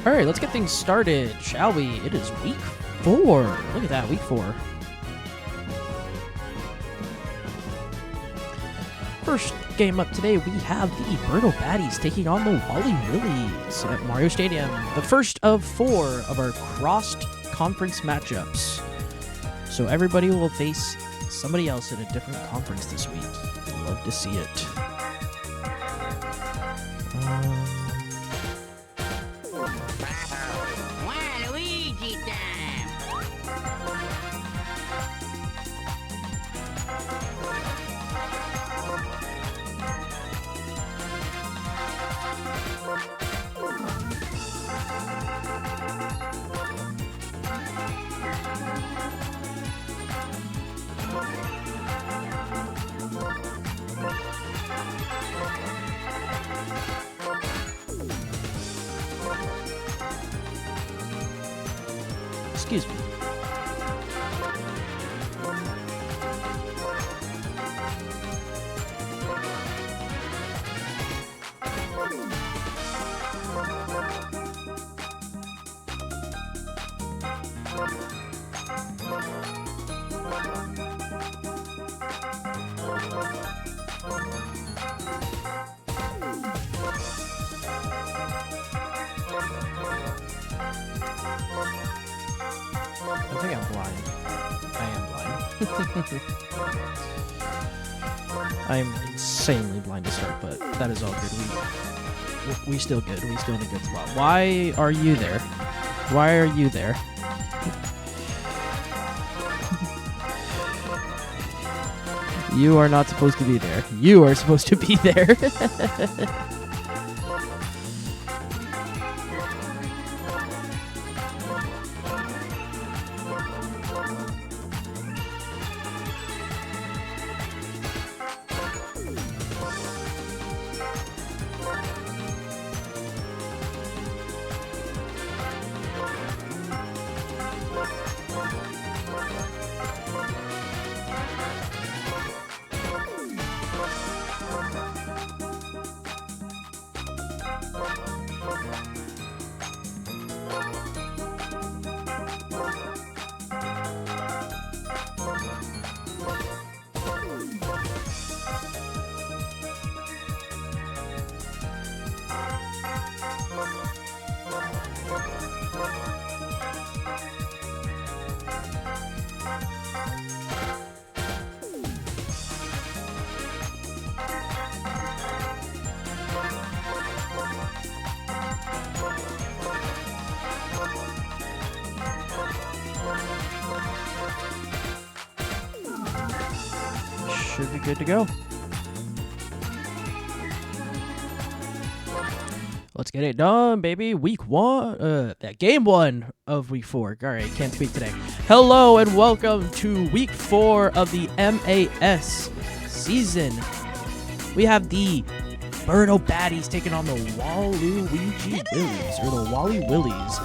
All right, let's get things started, shall we? It is week 4. Look at that, week 4. First game up today, we have the Birdo Baddies taking on the Wally Willies at Mario Stadium. The first of 4 of our crossed conference matchups. So everybody will face somebody else in a different conference this week. Love to see it. Excuse me. I think I'm blind. I am blind. I am insanely blind to start, but that is all good. We still good. We still in a good spot. Why are you there? Why are you there? You are not supposed to be there. You are supposed to be there. Should be good to go. Let's get it done, baby. Week 1, game 1 of week 4. All right, can't speak today. Hello and welcome to week 4 of the MAS season. We have the Birdo Baddies taking on the Waluigi Willies, or the Wally Willies.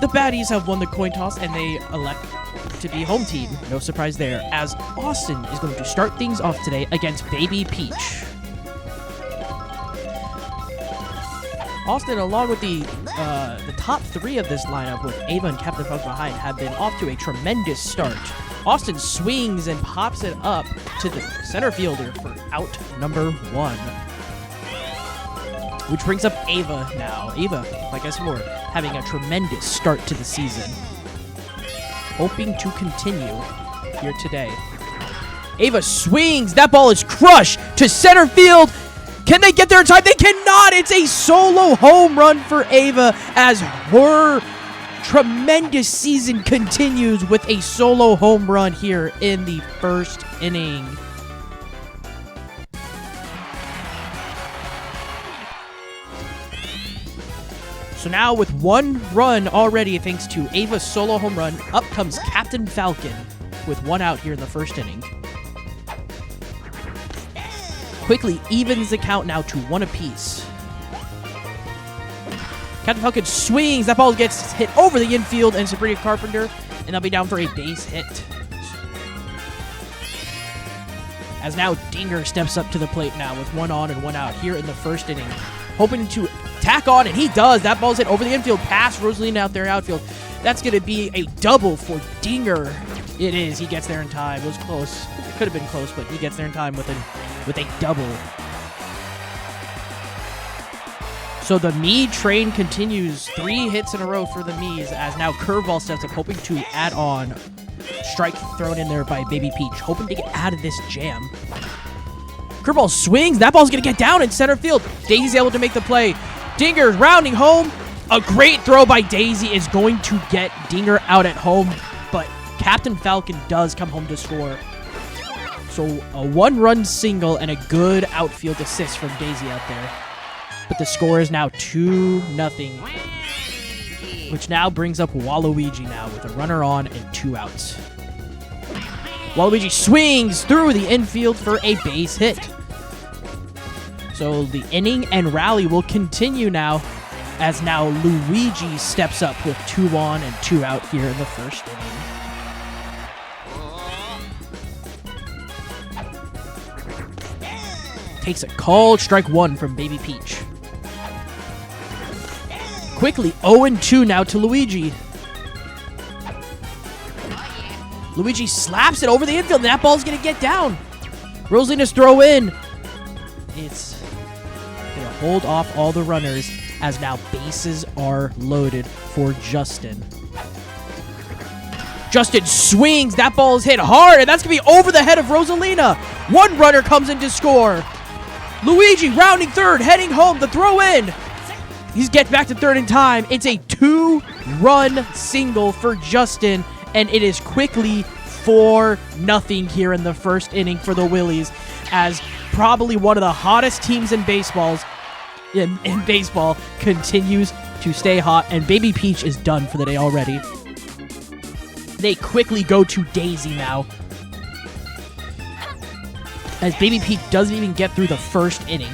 The Baddies have won the coin toss and they elect to be home team. No surprise there, as Austin is going to start things off today against Baby Peach. Austin, along with the top 3 of this lineup, with Ava and Captain Funk behind, have been off to a tremendous start. Austin swings and pops it up to the center fielder for out number 1. Which brings up Ava now. Ava, like I said before, having a tremendous start to the season. Hoping to continue here today. Ava swings. That ball is crushed to center field. Can they get there in time? They cannot. It's a solo home run for Ava as her tremendous season continues with a solo home run here in the first inning. So now with 1 run already, thanks to Ava's solo home run, up comes Captain Falcon with 1 out here in the first inning. Quickly evens the count now to 1 apiece. Captain Falcon swings. That ball gets hit over the infield and Sabrina Carpenter, and they'll be down for a base hit. As now Dinger steps up to the plate now with 1 on and 1 out here in the first inning, hoping to tack on, and he does. That ball's hit over the infield, past Rosalina out there outfield. That's going to be a double for Dinger. It is. He gets there in time. It was close. It could have been close, but he gets there in time with a double. So the Mii train continues. 3 hits in a row for the Miis, as now Curveball steps up, hoping to add on. Strike thrown in there by Baby Peach, hoping to get out of this jam. Curveball swings. That ball's going to get down in center field. Daisy's able to make the play. Dinger rounding home. A great throw by Daisy is going to get Dinger out at home, but Captain Falcon does come home to score. So a 1-run single and a good outfield assist from Daisy out there. But the score is now 2-0, which now brings up Waluigi now with a runner on and 2 outs. Waluigi swings through the infield for a base hit. So the inning and rally will continue now, as now Luigi steps up with 2 on and 2 out here in the first inning. Takes a called strike 1 from Baby Peach. Quickly 0-2 now to Luigi. Luigi slaps it over the infield, and that ball's going to get down. Rosalina's throw in. It's going to hold off all the runners, as now bases are loaded for Justin. Justin swings. That ball is hit hard, and that's going to be over the head of Rosalina. 1 runner comes in to score. Luigi rounding third, heading home. The throw in. He gets back to third in time. It's a 2-run single for Justin, and it is quickly 4-0 here in the first inning for the Willies, as probably one of the hottest teams in baseball continues to stay hot, and Baby Peach is done for the day already. They quickly go to Daisy now, as Baby Peach doesn't even get through the first inning.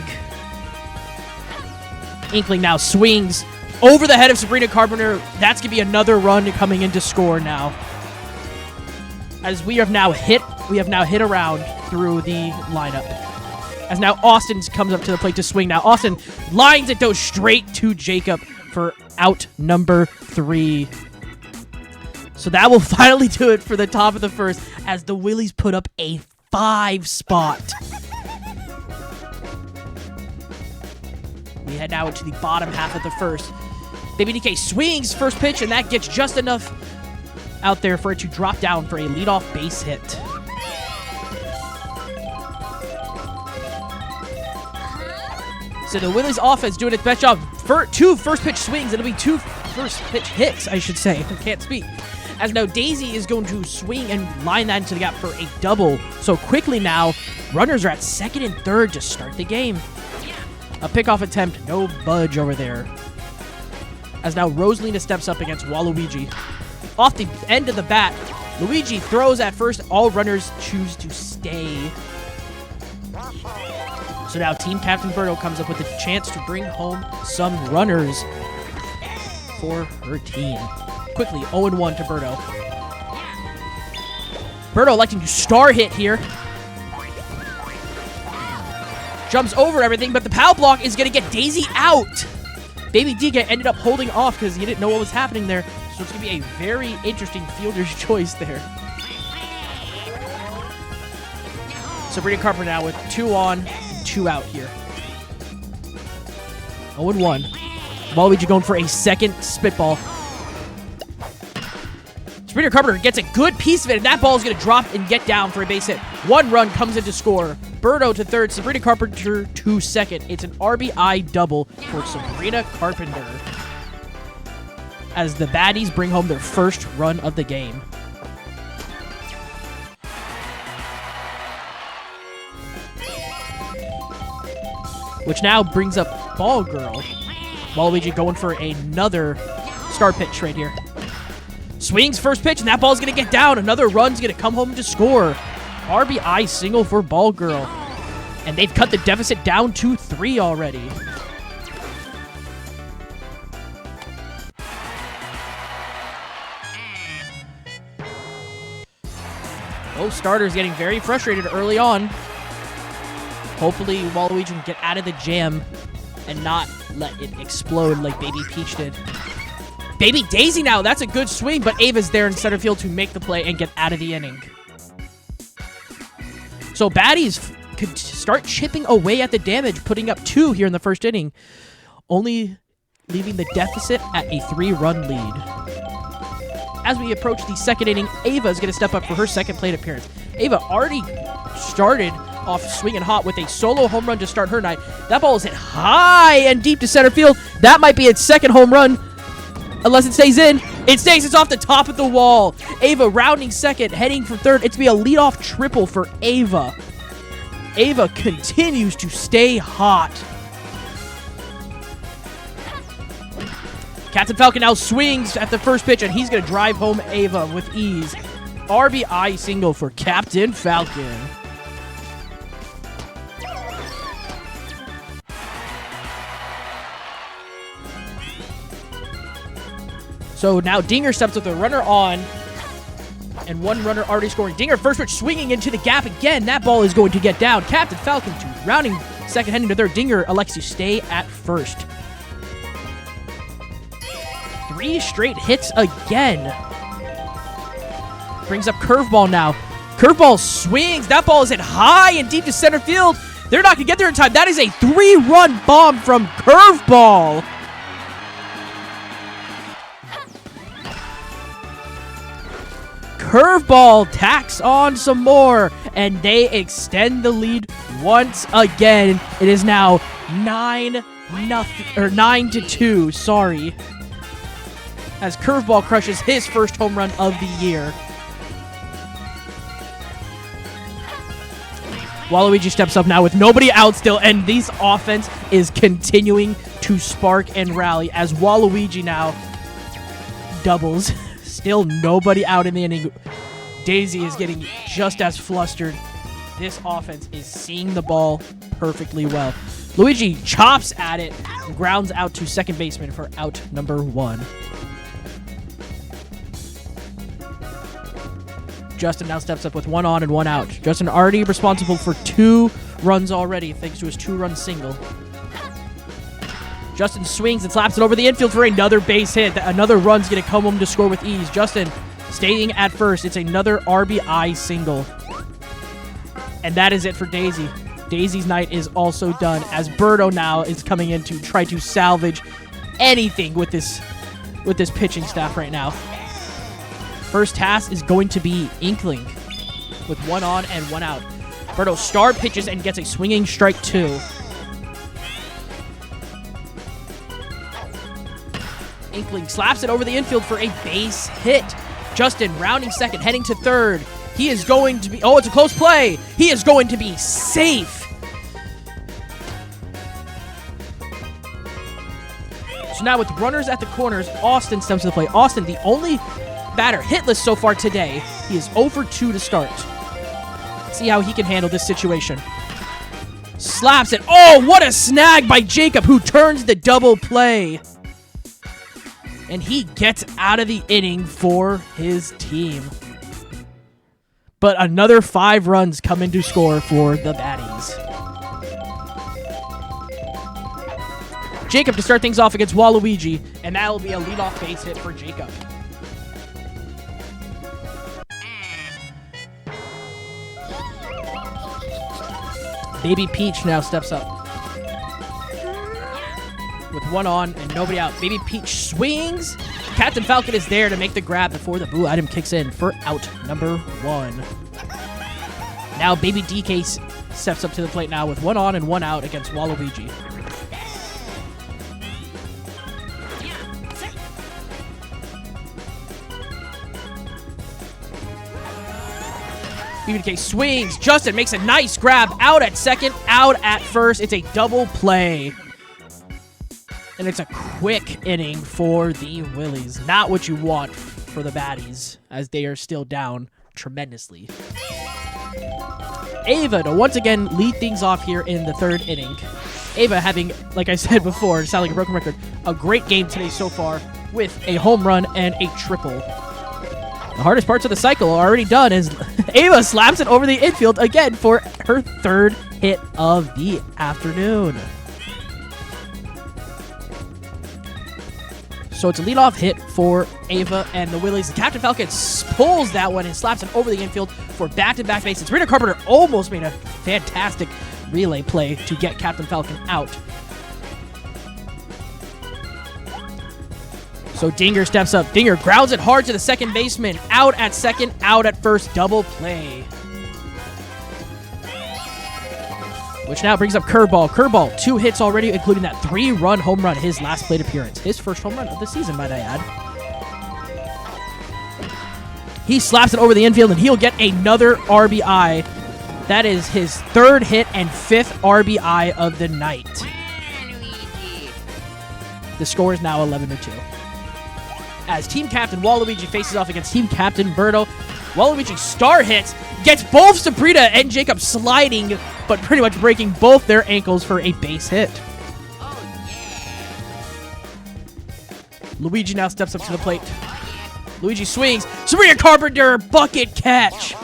Inkling now swings over the head of Sabrina Carpenter. That's going to be another run coming in to score now, as we have now hit around through the lineup. As now Austin comes up to the plate to swing now. Austin lines it though straight to Jacob for out number 3. So that will finally do it for the top of the first, as the Willies put up a 5 spot. We head now into the bottom half of the first. Baby DK swings first pitch, and that gets just enough out there for it to drop down for a leadoff base hit. So the Willies offense doing its best job. 2 first pitch swings. It'll be 2 first pitch hits, I should say. I can't speak. As now Daisy is going to swing and line that into the gap for a double. So quickly now, runners are at second and third to start the game. A pickoff attempt, no budge over there. As now Rosalina steps up against Waluigi. Off the end of the bat, Luigi throws at first. All runners choose to stay. So now Team Captain Birdo comes up with a chance to bring home some runners for her team. Quickly, 0-1 to Birdo. Birdo electing to star hit here. Jumps over everything, but the power block is going to get Daisy out. Baby DK ended up holding off because he didn't know what was happening there. So it's going to be a very interesting fielder's choice there. Sabrina Carpenter now with 2 on, 2 out here. 0-1. Waluigi going for a second spitball. Sabrina Carpenter gets a good piece of it, and that ball is going to drop and get down for a base hit. 1 run comes in to score. Birdo to third, Sabrina Carpenter to second. It's an RBI double for Sabrina Carpenter, as the baddies bring home their first run of the game. Which now brings up Ball Girl. Waluigi going for another star pitch right here. Swings first pitch, and that ball's going to get down. Another run's going to come home to score. RBI single for Ball Girl. And they've cut the deficit down to 3 already. Both starters getting very frustrated early on. Hopefully Waluigi can get out of the jam and not let it explode like Baby Peach did. Baby Daisy now, that's a good swing, but Ava's there in center field to make the play and get out of the inning. So baddies could start chipping away at the damage, putting up 2 here in the first inning, only leaving the deficit at a 3-run lead. As we approach the second inning, Ava is going to step up for her second plate appearance. Ava already started off swinging hot with a solo home run to start her night. That ball is hit high and deep to center field. That might be its second home run, unless it stays in. It stays. It's off the top of the wall. Ava rounding second, heading for third. It's going to be a leadoff triple for Ava. Ava continues to stay hot. Captain Falcon now swings at the first pitch, and he's going to drive home Ava with ease. RBI single for Captain Falcon. So now Dinger steps with a runner on, and 1 runner already scoring. Dinger first pitch swinging into the gap again. That ball is going to get down. Captain Falcon to rounding second, heading to third. Dinger elects to stay at first. 3 straight hits again. Brings up curveball now. Curveball swings. That ball is hit high and deep to center field. They're not going to get there in time. That is a 3-run bomb from curveball. Curveball tacks on some more, and they extend the lead once again. It is now 9-2. Sorry, as Curveball crushes his first home run of the year. Waluigi steps up now with nobody out still, and this offense is continuing to spark and rally as Waluigi now doubles. Still nobody out in the inning. Daisy is getting just as flustered. This offense is seeing the ball perfectly well. Luigi chops at it and grounds out to second baseman for out number 1. Justin now steps up with 1 on and 1 out. Justin already responsible for 2 runs already thanks to his 2-run single. Justin swings and slaps it over the infield for another base hit. Another run's going to come home to score with ease. Justin staying at first. It's another RBI single. And that is it for Daisy. Daisy's night is also done as Birdo now is coming in to try to salvage anything with this pitching staff right now. First task is going to be Inkling with 1 on and 1 out. Birdo star pitches and gets a swinging strike 2. Inkling slaps it over the infield for a base hit. Justin rounding second, heading to third. He is going to be... Oh, it's a close play. He is going to be safe. So now with runners at the corners, Austin steps to the plate. Austin, the only batter hitless so far today. He is 0 for 2 to start. Let's see how he can handle this situation. Slaps it. Oh, what a snag by Jacob, who turns the double play. And he gets out of the inning for his team. But another 5 runs come in to score for the baddies. Jacob to start things off against Waluigi, and that'll be a leadoff base hit for Jacob. Baby Peach now steps up with 1 on and nobody out. Baby Peach swings. Captain Falcon is there to make the grab before the blue item kicks in for out number 1. Now Baby DK steps up to the plate now with 1 on and 1 out against Waluigi. BBK swings. Justin makes a nice grab. Out at second, out at first. It's a double play. And it's a quick inning for the Willies. Not what you want for the baddies, as they are still down tremendously. Ava to once again lead things off here in the 3rd inning. Ava having, like I said before, sound like a broken record, a great game today so far with a home run and a triple. The hardest parts of the cycle are already done as Ava slaps it over the infield again for her 3rd hit of the afternoon. So it's a leadoff hit for Ava and the Willies. Captain Falcon pulls that one and slaps it over the infield for back-to-back bases. Sabrina Carpenter almost made a fantastic relay play to get Captain Falcon out. So Dinger steps up. Dinger grounds it hard to the second baseman. Out at second, out at first. Double play. Which now brings up Curveball. Curveball, 2 hits already, including that 3-run home run, his last plate appearance. His first home run of the season, might I add. He slaps it over the infield, and he'll get another RBI. That is his 3rd hit and 5th RBI of the night. The score is now 11-2. As Team Captain Waluigi faces off against Team Captain Birdo, Waluigi star hits, gets both Sabrina and Jacob sliding, but pretty much breaking both their ankles for a base hit. Luigi now steps up to the plate. Luigi swings. Sabrina Carpenter, bucket catch.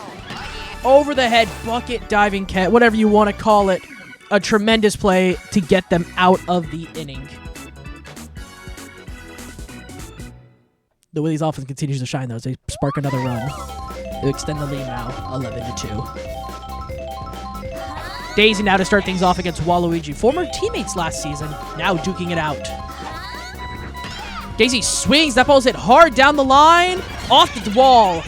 Over the head, bucket diving catch, whatever you want to call it. A tremendous play to get them out of the inning. The Willys offense continues to shine, though, as they spark another run. They extend the lead now, 11-2. Daisy now to start things off against Waluigi. Former teammates last season, now duking it out. Daisy swings. That ball's hit hard down the line, off the wall.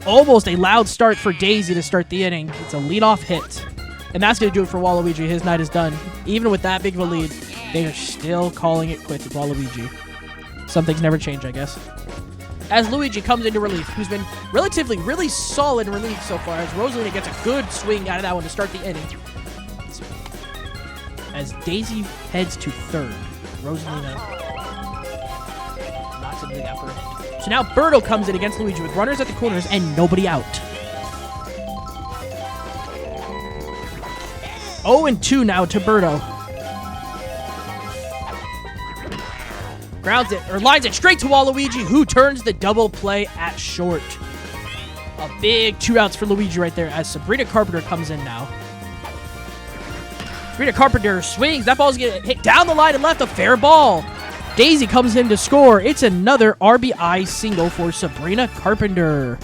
Almost a loud start for Daisy to start the inning. It's a leadoff hit. And that's going to do it for Waluigi. His night is done. Even with that big of a lead, they are still calling it quits with Waluigi. Some things never change, I guess. As Luigi comes into relief, who's been relatively really solid in relief so far, as Rosalina gets a good swing out of that one to start the inning. As Daisy heads to third, Rosalina knocks it out for a hit. So now Birdo comes in against Luigi with runners at the corners and nobody out. 0-2 now to Birdo. Grounds it, or lines it straight to Waluigi, who turns the double play at short. A big 2 outs for Luigi right there, as Sabrina Carpenter comes in now. Sabrina Carpenter swings. That ball's getting hit down the line and left, a fair ball. Daisy comes in to score. It's another RBI single for Sabrina Carpenter.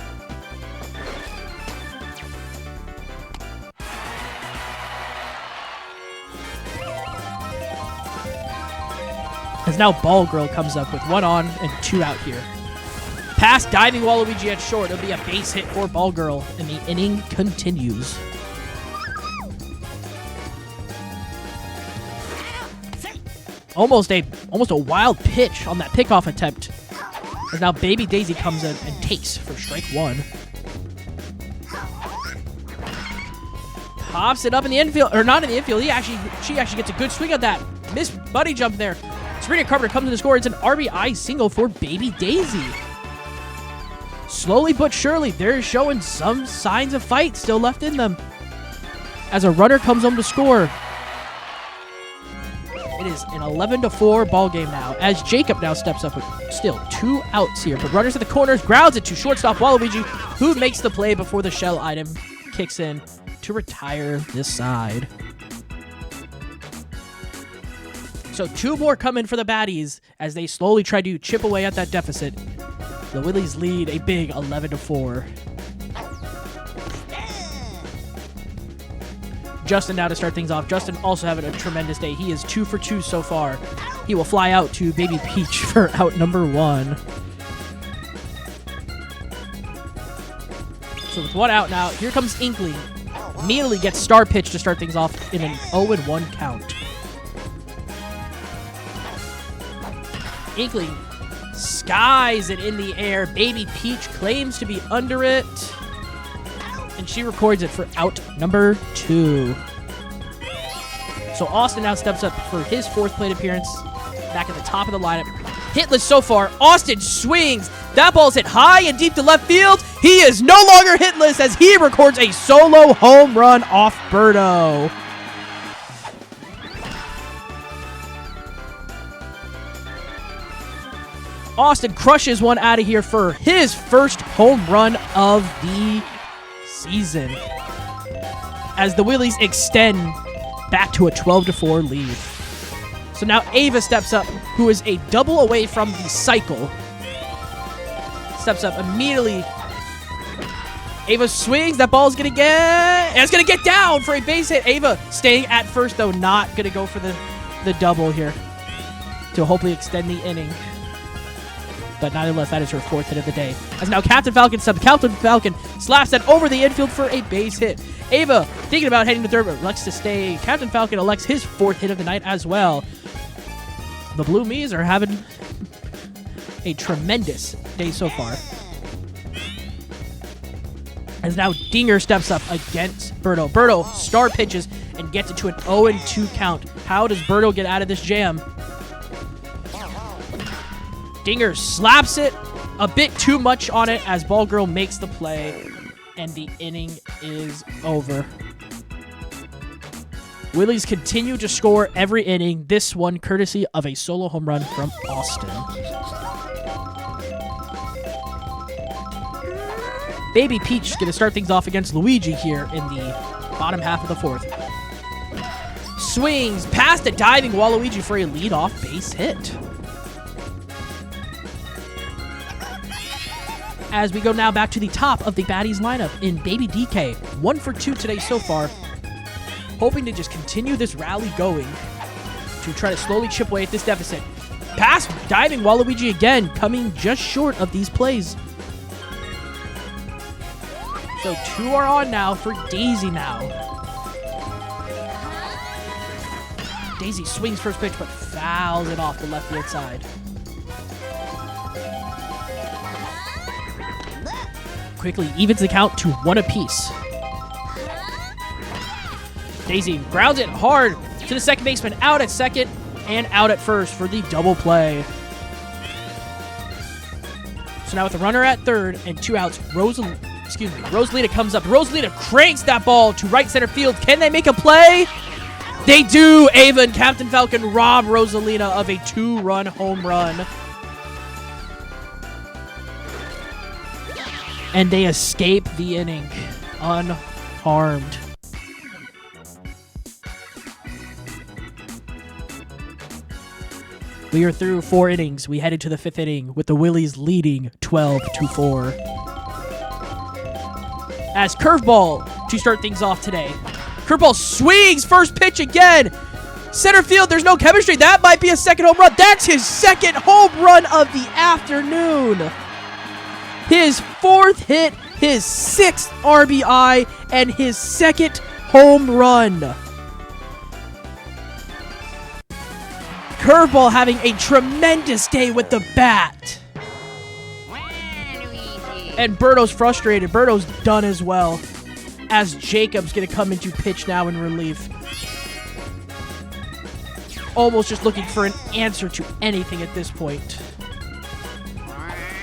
As now Ball Girl comes up with 1 on and 2 out here. Pass diving Waluigi at short. It'll be a base hit for Ball Girl, and the inning continues. Almost a wild pitch on that pickoff attempt. As now Baby Daisy comes in and takes for strike 1. Pops it up in the infield, or not in the infield. She actually gets a good swing at that. Miss buddy jump there. Sabrina Carpenter comes in to score. It's an RBI single for Baby Daisy. Slowly but surely, they're showing some signs of fight still left in them. As a runner comes home to score. It is an 11-4 ball game now, as Jacob now steps up with still 2 outs here. But runners at the corners, grounds it to shortstop Waluigi, who makes the play before the shell item kicks in to retire this side. So 2 more come in for the baddies as they slowly try to chip away at that deficit. The Willies lead a big 11-4. Justin now to start things off. Justin also having a tremendous day. He is 2 for 2 so far. He will fly out to Baby Peach for out number 1. So with 1 out now, here comes Inkling. Immediately gets star pitch to start things off in an 0-1 count. Inkling skies it in the air. Baby Peach claims to be under it. And she records it for out number 2. So Austin now steps up for his 4th plate appearance. Back at the top of the lineup. Hitless so far. Austin swings. That ball's hit high and deep to left field. He is no longer hitless as he records a solo home run off Birdo. Austin crushes one out of here for his first home run of the season, as the Willies extend back to a 12-4 lead. So now Ava steps up, who is a double away from the cycle. Steps up immediately. Ava swings. That ball's going to get... And it's going to get down for a base hit. Ava staying at first, though, not going to go for the double here to hopefully extend the inning. But nonetheless, that is her 4th hit of the day. As now Captain Falcon subs. Captain Falcon slaps that over the infield for a base hit. Ava thinking about heading to third, but elects to stay. Captain Falcon elects his 4th hit of the night as well. The Blue Mees are having a tremendous day so far. As now Dinger steps up against Birdo. Birdo star pitches and gets it to an 0-2 count. How does Birdo get out of this jam? Dinger slaps it a bit too much on it as Ball Girl makes the play, and the inning is over. Willies continue to score every inning, this one courtesy of a solo home run from Austin. Baby Peach is going to start things off against Luigi here in the bottom half of the 4th. Swings past a diving Waluigi for a leadoff base hit. As we go now back to the top of the Baddies lineup in Baby DK. 1 for 2 today so far. Hoping to just continue this rally going to try to slowly chip away at this deficit. Pass diving Waluigi again, coming just short of these plays. So 2 are on now for Daisy now. Daisy swings first pitch, but fouls it off the left field side. Quickly evens the count to 1 apiece. Daisy grounds it hard to the second baseman, out at second and out at first for the double play. So now with a runner at third and 2 outs, Rosalita comes up. Rosalita cranks that ball to right center field. Can they make a play? They do. Ava and Captain Falcon rob Rosalita of a 2-run home run. And they escape the inning unharmed. We are through 4 innings. We headed to the 5th inning with the Willies leading 12-4. As curveball to start things off today. Curveball swings first pitch again. Center field, there's no chemistry. That might be a second home run. That's his second home run of the afternoon. His 4th hit, his 6th RBI, and his 2nd home run. Curveball having a tremendous day with the bat. And Birdo's frustrated. Birdo's done as well. As Jacob's going to come into pitch now in relief. Almost just looking for an answer to anything at this point.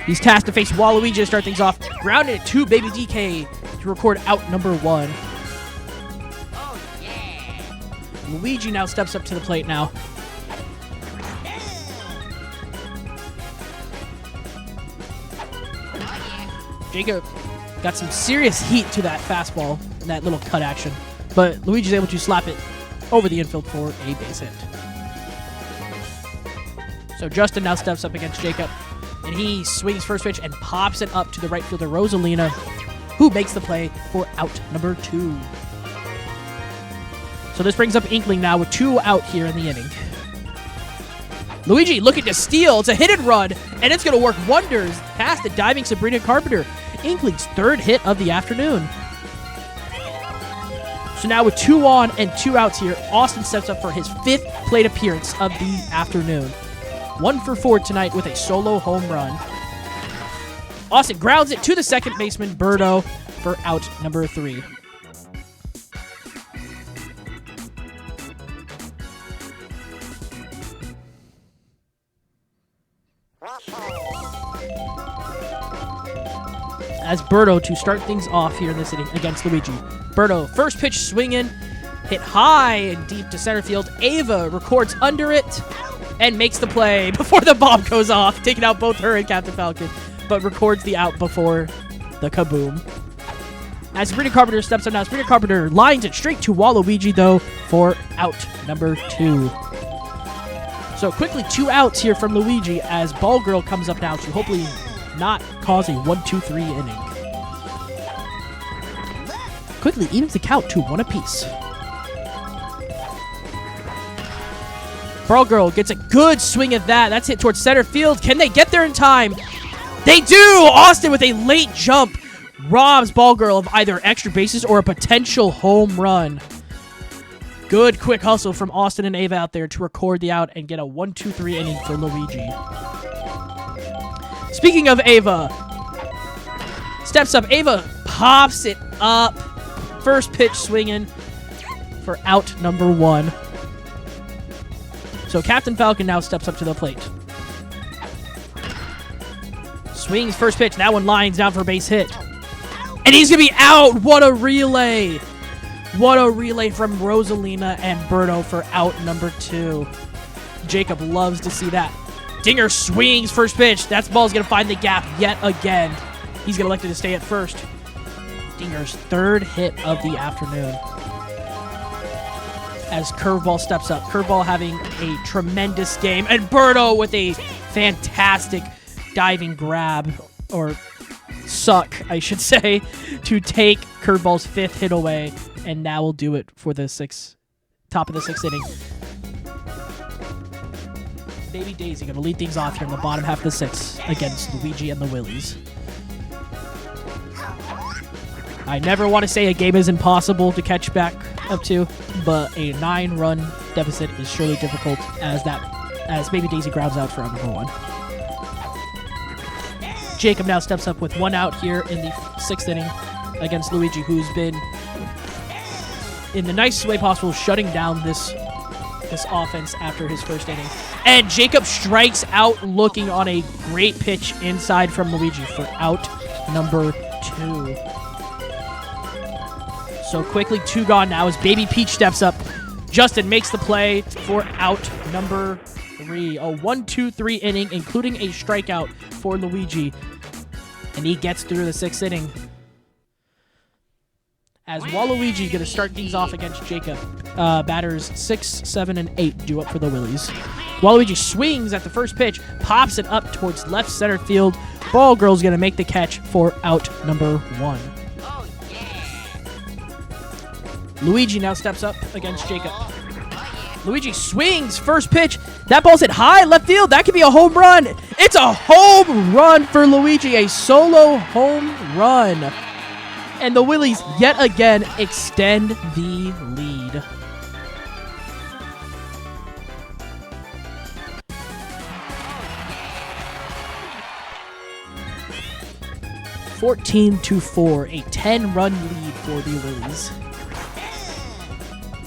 He's tasked to face Waluigi to start things off. Grounded at 2, Baby DK to record out number 1. Oh, yeah. Luigi now steps up to the plate now. Jacob got some serious heat to that fastball in that little cut action. But Luigi's able to slap it over the infield for a base hit. So Justin now steps up against Jacob. And he swings first pitch and pops it up to the right fielder, Rosalina, who makes the play for out number 2. So this brings up Inkling now with 2 out here in the inning. Luigi looking to steal. It's a hit and run, and it's going to work wonders past the diving Sabrina Carpenter. Inkling's 3rd hit of the afternoon. So now with 2 on and 2 outs here, Austin steps up for his 5th plate appearance of the afternoon. 1 for 4 tonight with a solo home run. Austin grounds it to the second baseman, Birdo, for out number 3. As Birdo to start things off here in this inning against Luigi. Birdo, first pitch swinging, hit high and deep to center field. Ava records under it and makes the play before the bomb goes off, taking out both her and Captain Falcon, but records the out before the kaboom. As Sabrina Carpenter steps up now, Sabrina Carpenter lines it straight to Waluigi, though, for out number 2. So quickly 2 outs here from Luigi as Ball Girl comes up now to hopefully not cause a 1-2-3 inning. Quickly evens the count to 1 apiece. Ball Girl gets a good swing at that. That's hit towards center field. Can they get there in time? They do! Austin with a late jump robs Ball Girl of either extra bases or a potential home run. Good quick hustle from Austin and Ava out there to record the out and get a 1-2-3 inning for Luigi. Speaking of Ava, steps up. Ava pops it up. First pitch swinging for out number 1. So Captain Falcon now steps up to the plate. Swings first pitch. That one lines down for a base hit. And he's going to be out. What a relay. What a relay from Rosalina and Berto for out number 2. Jacob loves to see that. Dinger swings first pitch. That ball's going to find the gap yet again. He's going to elect to stay at first. Dinger's 3rd hit of the afternoon. As Curveball steps up. Curveball having a tremendous game. And Berto with a fantastic diving grab, or suck, I should say, to take Curveball's 5th hit away. And now we'll do it for the top of the 6th inning. Baby Daisy going to lead things off here in the bottom half of the 6th against Luigi and the Willies. I never want to say a game is impossible to catch back up to, but a 9-run deficit is surely difficult as Baby Daisy grounds out for number 1. Jacob now steps up with 1 out here in the 6th inning against Luigi, who's been, in the nicest way possible, shutting down this offense after his 1st inning. And Jacob strikes out looking on a great pitch inside from Luigi for out number 2. So quickly 2 gone now as Baby Peach steps up. Justin makes the play for out number 3. A 1-2-3 inning, including a strikeout for Luigi. And he gets through the 6th inning. As Waluigi going to start things off against Jacob. Batters 6, 7, and 8 due up for the Willies. Waluigi swings at the first pitch, pops it up towards left center field. Ball Girl's going to make the catch for out number 1. Luigi now steps up against Jacob. Luigi swings first pitch. That ball's hit high left field. That could be a home run. It's a home run for Luigi. A solo home run. And the Willies yet again extend the lead. (14-4), a 10-run lead for the Willies.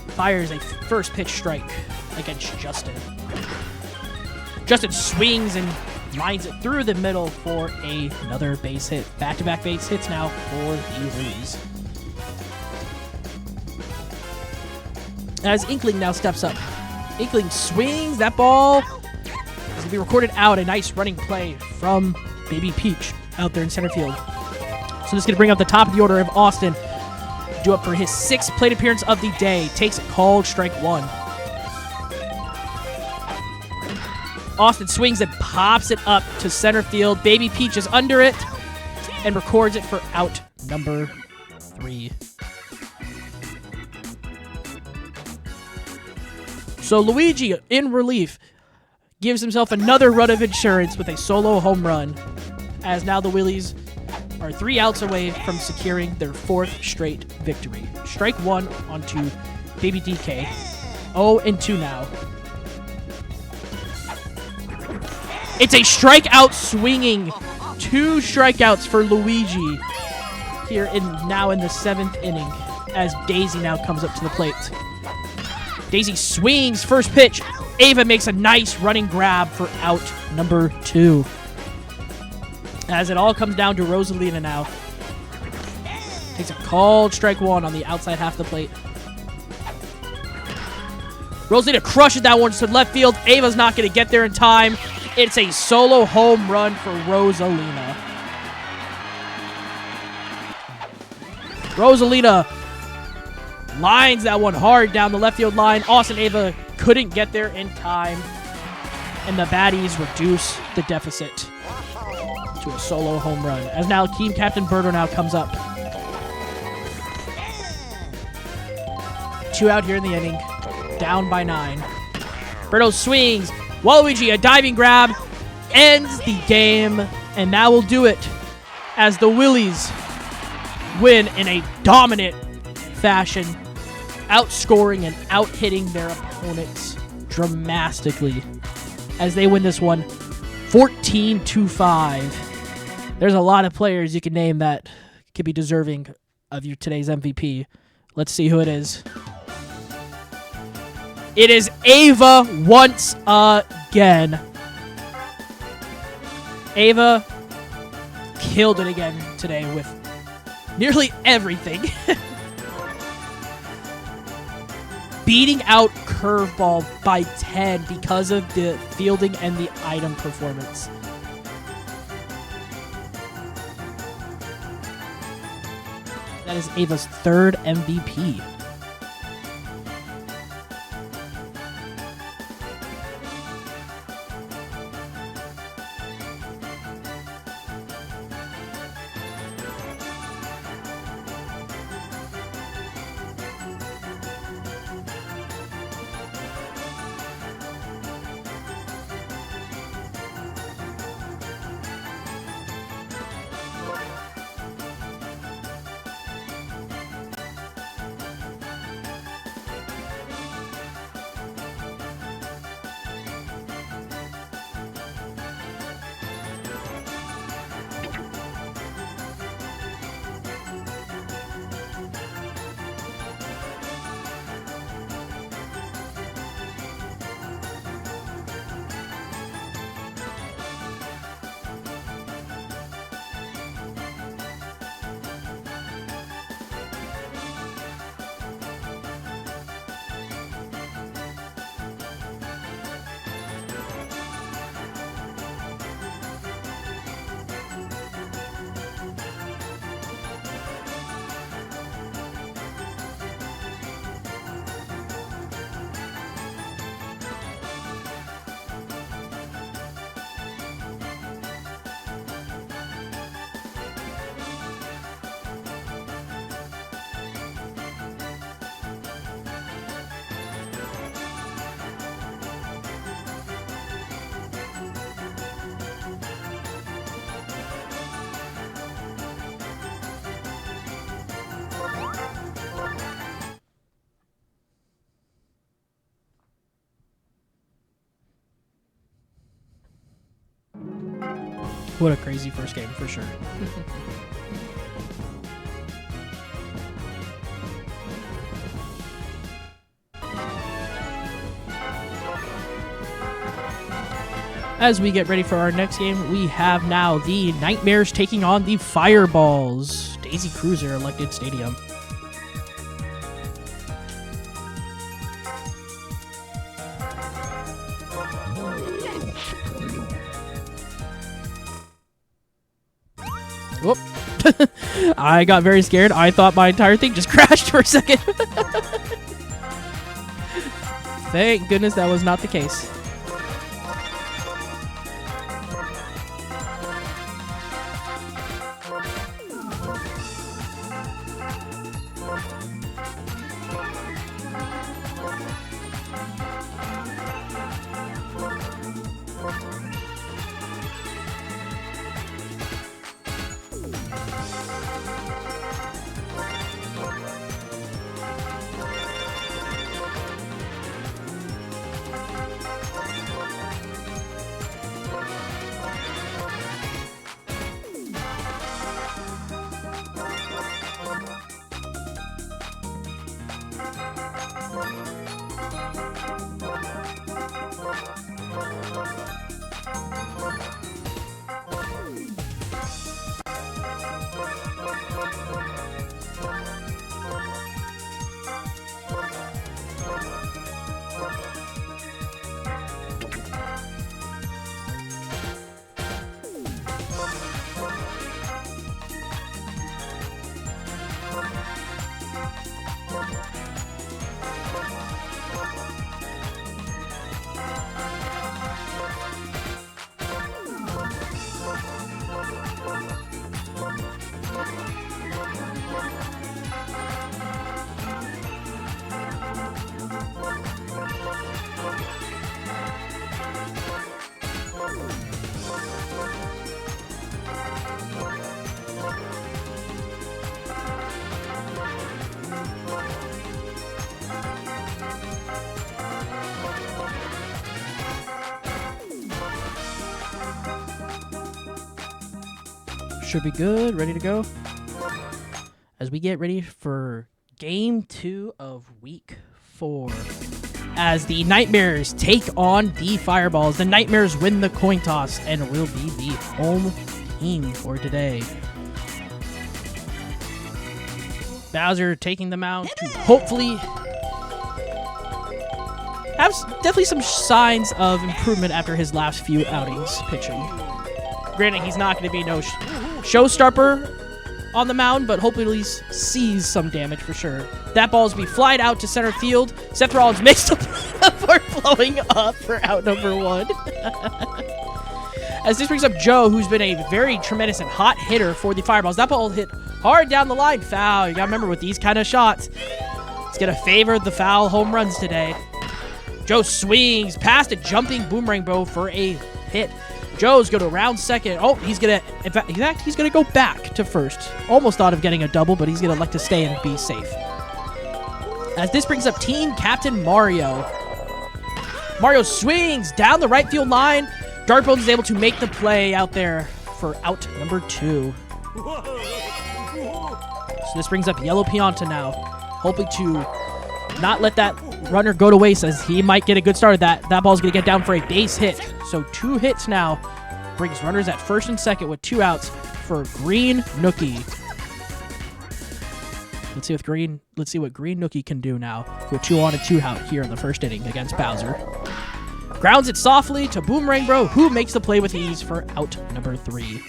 Fires a first pitch strike against Justin. Justin swings and lines it through the middle for another base hit. Back-to-back base hits now for the Willies. As Inkling now steps up. Inkling swings. That ball is going to be recorded out. A nice running play from Baby Peach out there in center field. So this is going to bring up the top of the order of Austin. Due up for his 6th plate appearance of the day. Takes a called strike 1. Austin swings and pops it up to center field. Baby Peach is under it and records it for out number 3. So Luigi, in relief, gives himself another run of insurance with a solo home run, as now the Willies are 3 outs away from securing their 4th straight victory. Strike 1 onto Baby DK. 0-2 now. It's a strikeout swinging. 2 strikeouts for Luigi here now in the 7th inning as Daisy now comes up to the plate. Daisy swings first pitch. Ava makes a nice running grab for out number 2. As it all comes down to Rosalina now. Takes a called strike 1 on the outside half of the plate. Rosalina crushes that one to left field. Ava's not going to get there in time. It's a solo home run for Rosalina. Rosalina lines that one hard down the left field line. Austin Ava couldn't get there in time. and the baddies reduce the deficit to a solo home run. As now team captain Birdo now comes up. 2 out here in the inning, down by 9. Birdo swings. Waluigi, a diving grab, ends the game, and that will do it as the Willies win in a dominant fashion, outscoring and out-hitting their opponents dramatically as they win this one 14-5. There's a lot of players you can name that could be deserving of today's MVP. Let's see who it is. It is Ava once again. Ava killed it again today with nearly everything. Beating out Curveball by 10 because of the fielding and the item performance. That is Ava's 3rd MVP. What a crazy first game, for sure. As we get ready for our next game, we have now the Nightmares taking on the Fireballs. Daisy Cruiser elected stadium. Whoop. I got very scared. I thought my entire thing just crashed for a second. Thank goodness that was not the case. should be good. Ready to go. As we get ready for Game 2 of Week 4. As the Nightmares take on the Fireballs. The Nightmares win the coin toss and will be the home team for today. Bowser taking them out to hopefully have definitely some signs of improvement after his last few outings pitching. Granted, he's not going to be no showstopper on the mound, but hopefully he sees some damage for sure. That ball's be flied out to center field. Seth Rollins makes the for blowing up for out number 1. As this brings up Joe, who's been a very tremendous and hot hitter for the Fireballs. That ball hit hard down the line. Foul. You got to remember with these kind of shots, it's going to favor the foul home runs today. Joe swings past a jumping boomerang bow for a hit. Joe's going to round second. Oh, he's going to, in fact, he's going to go back to first. Almost thought of getting a double, but he's going to like to stay and be safe. As this brings up team captain Mario. Mario swings down the right field line. Darkbones is able to make the play out there for out number 2. So this brings up Yellow Pianta now, hoping to not let that runner go to waste as he might get a good start at that. That ball's going to get down for a base hit. So 2 hits now brings runners at first and second with 2 outs for Green Nookie. Let's see what Green Nookie can do now with 2 on and 2 out here in the first inning against Bowser. Grounds it softly to Boomerang Bro, who makes the play with ease for out number 3.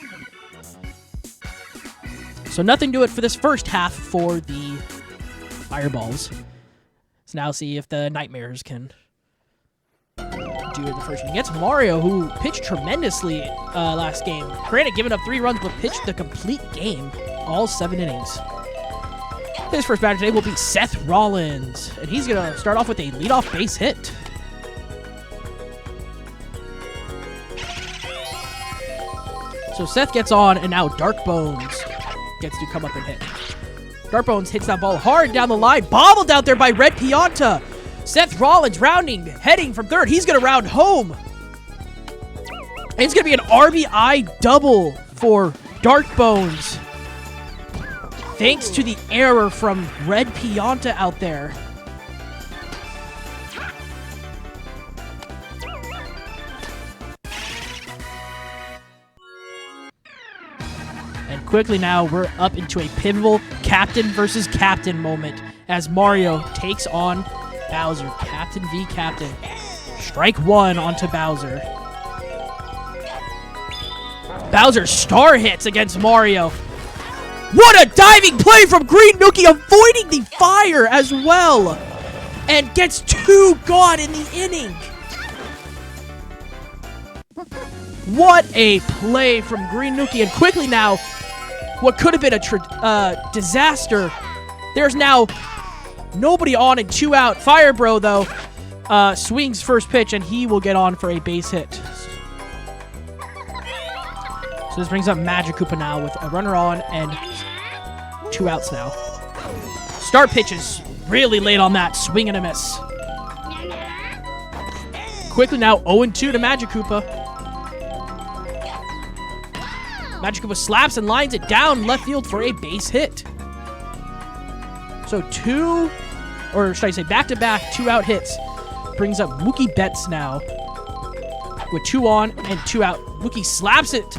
So nothing to it for this first half for the Fireballs. Let's now see if the Nightmares can do the first inning. It's Mario, who pitched tremendously last game. Granted, giving up 3 runs, but pitched the complete game, all 7 innings. His first batter today will be Seth Rollins, and he's going to start off with a leadoff base hit. So Seth gets on, and now Darkbones gets to come up and hit. Darkbones hits that ball hard down the line, bobbled out there by Red Pianta. Seth Rollins heading from third. He's going to round home. And it's going to be an RBI double for Darkbones. Thanks to the error from Red Pianta out there. And quickly now, we're up into a pivotal captain versus captain moment as Mario takes on Bowser. Captain v. Captain. Strike 1 onto Bowser. Bowser star hits against Mario. What a diving play from Green Nookie, avoiding the fire as well. And gets 2 gone in the inning. What a play from Green Nookie. And quickly now, what could have been a disaster. There's now nobody on and 2 out. Fire Bro, though, swings first pitch, and he will get on for a base hit. So this brings up Magikoopa now with a runner on and 2 outs now. Start pitches really late on that. Swing and a miss. Quickly now 0-2 to Magikoopa. Magikoopa slaps and lines it down left field for a base hit. So back-to-back 2 out hits brings up Mookie Betts now with 2 on and 2 out. Mookie slaps it,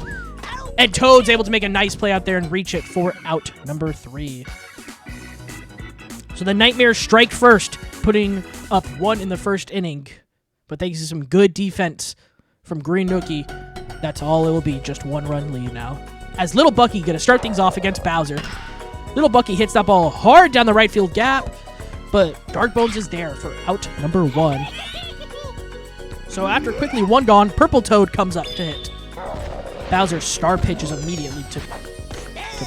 and Toad's able to make a nice play out there and reach it for out number 3. So the Nightmares strike first, putting up 1 in the first inning. But thanks to some good defense from Green Nookie, that's all it will be, just 1-run lead now. As Little Bucky going to start things off against Bowser. Little Bucky hits that ball hard down the right field gap, but Darkbones is there for out number 1. So after quickly 1 gone, Purple Toad comes up to hit. Bowser star pitches immediately to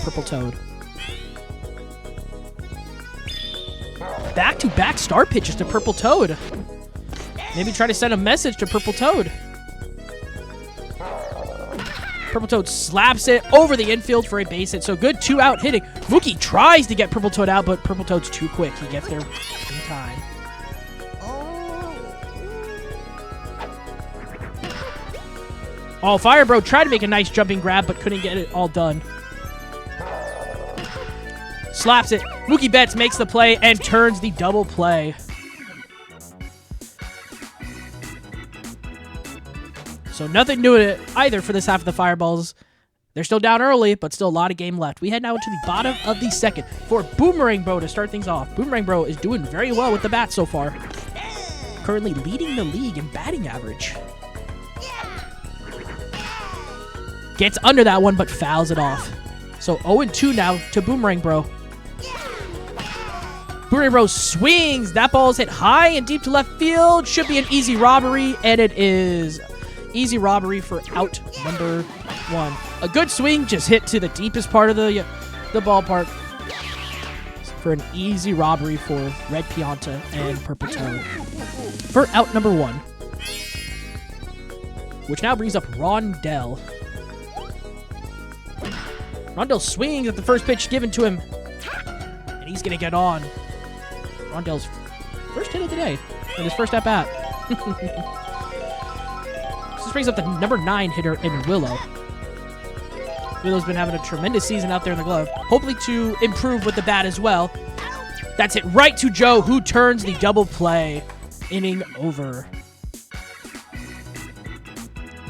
Purple Toad. Back-to-back star pitches to Purple Toad. Maybe try to send a message to Purple Toad. Purple Toad slaps it over the infield for a base hit. So good 2-out hitting. Mookie tries to get Purple Toad out, but Purple Toad's too quick. He gets there in time. Oh, Fire Bro tried to make a nice jumping grab, but couldn't get it all done. Slaps it. Mookie Betts makes the play and turns the double play. So nothing new in it either for this half of the Fireballs. They're still down early, but still a lot of game left. We head now to the bottom of the second for Boomerang Bro to start things off. Boomerang Bro is doing very well with the bat so far. Currently leading the league in batting average. Gets under that one, but fouls it off. So 0-2 now to Boomerang Bro. Boomerang Bro swings. That ball is hit high and deep to left field. Should be an easy robbery, and it is. Easy robbery for out number 1. A good swing, just hit to the deepest part of the ballpark for an easy robbery for Red Pianta and Purple Toad for out number 1. Which now brings up Rondell. Rondell swings at the first pitch given to him, and he's going to get on. Rondell's first hit of the day in his first at-bat. This brings up the number 9 hitter in Willow. Willow's been having a tremendous season out there in the glove. Hopefully to improve with the bat as well. That's it right to Joe, who turns the double play. Inning over.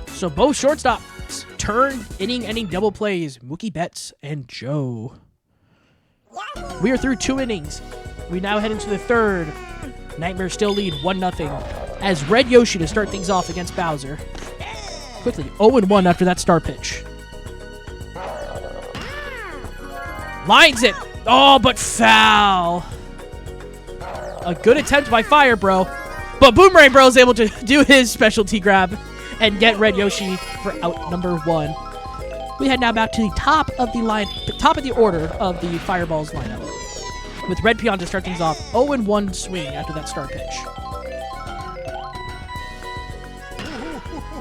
So both shortstops turn inning-ending double plays. Mookie Betts and Joe. We are through 2 innings. We now head into the third. Nightmares still lead 1-0 as Red Yoshi to start things off against Bowser. Quickly, 0-1 after that start pitch. Lines it. Oh, but foul. A good attempt by Fire Bro. But Boomerang Bro is able to do his specialty grab and get Red Yoshi for out number 1. We head now back to the top of the order of the Fireballs lineup. With Red Pianta to start things off. 0-1 swing after that start pitch.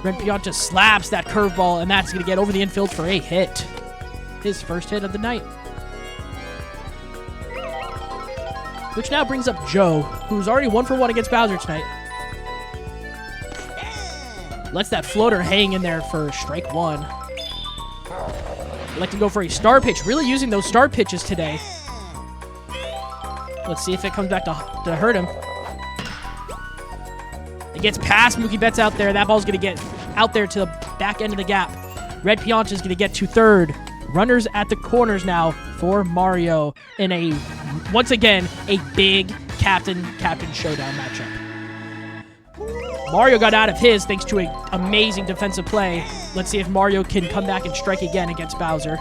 Red Pianta slaps that curveball, and that's going to get over the infield for a hit. His first hit of the night. Which now brings up Joe, who's already 1-for-1 against Bowser tonight. Lets that floater hang in there for strike 1. Like to go for a star pitch. Really using those star pitches today. Let's see if it comes back to hurt him. It gets past Mookie Betts out there. That ball's going to get out there to the back end of the gap. Red Pianta is going to get to third. Runners at the corners now for Mario in a, once again, a captain showdown matchup. Mario got out of his thanks to an amazing defensive play. Let's see if Mario can come back and strike again against Bowser.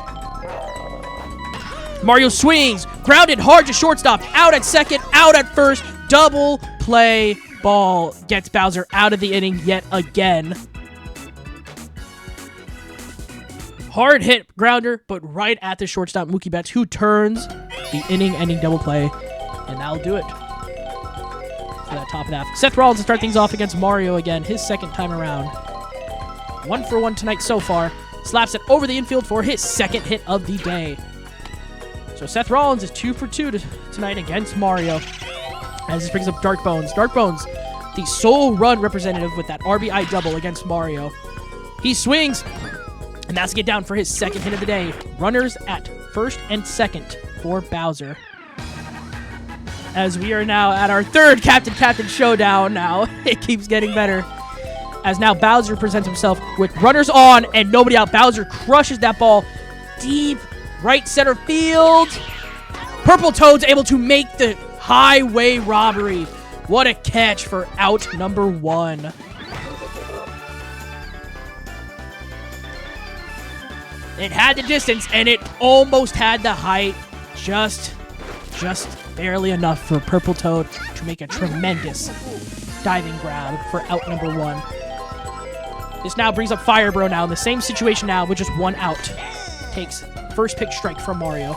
Mario swings, grounded hard to shortstop, out at second, out at first, double play ball gets Bowser out of the inning yet again. Hard hit grounder, but right at the shortstop, Mookie Betts, who turns the inning-ending double play, and that'll do it for that top half. Seth Rollins to start things off against Mario again, his second time around. 1-for-1 tonight so far. Slaps it over the infield for his second hit of the day. So Seth Rollins is 2-for-2 tonight against Mario. As this brings up Dark Bones. Dark Bones, the sole run representative with that RBI double against Mario. He swings, and that's get down for his second hit of the day. Runners at first and second for Bowser. As we are now at our third Captain showdown now. It keeps getting better. As now Bowser presents himself with runners on and nobody out. Bowser crushes that ball deep right center field. Purple Toad's able to make the highway robbery. What a catch for out number 1. It had the distance, and it almost had the height. Just barely enough for Purple Toad to make a tremendous diving grab for out number 1. This now brings up Fire Bro now in the same situation now with just 1 out. Takes first pitch strike from Mario.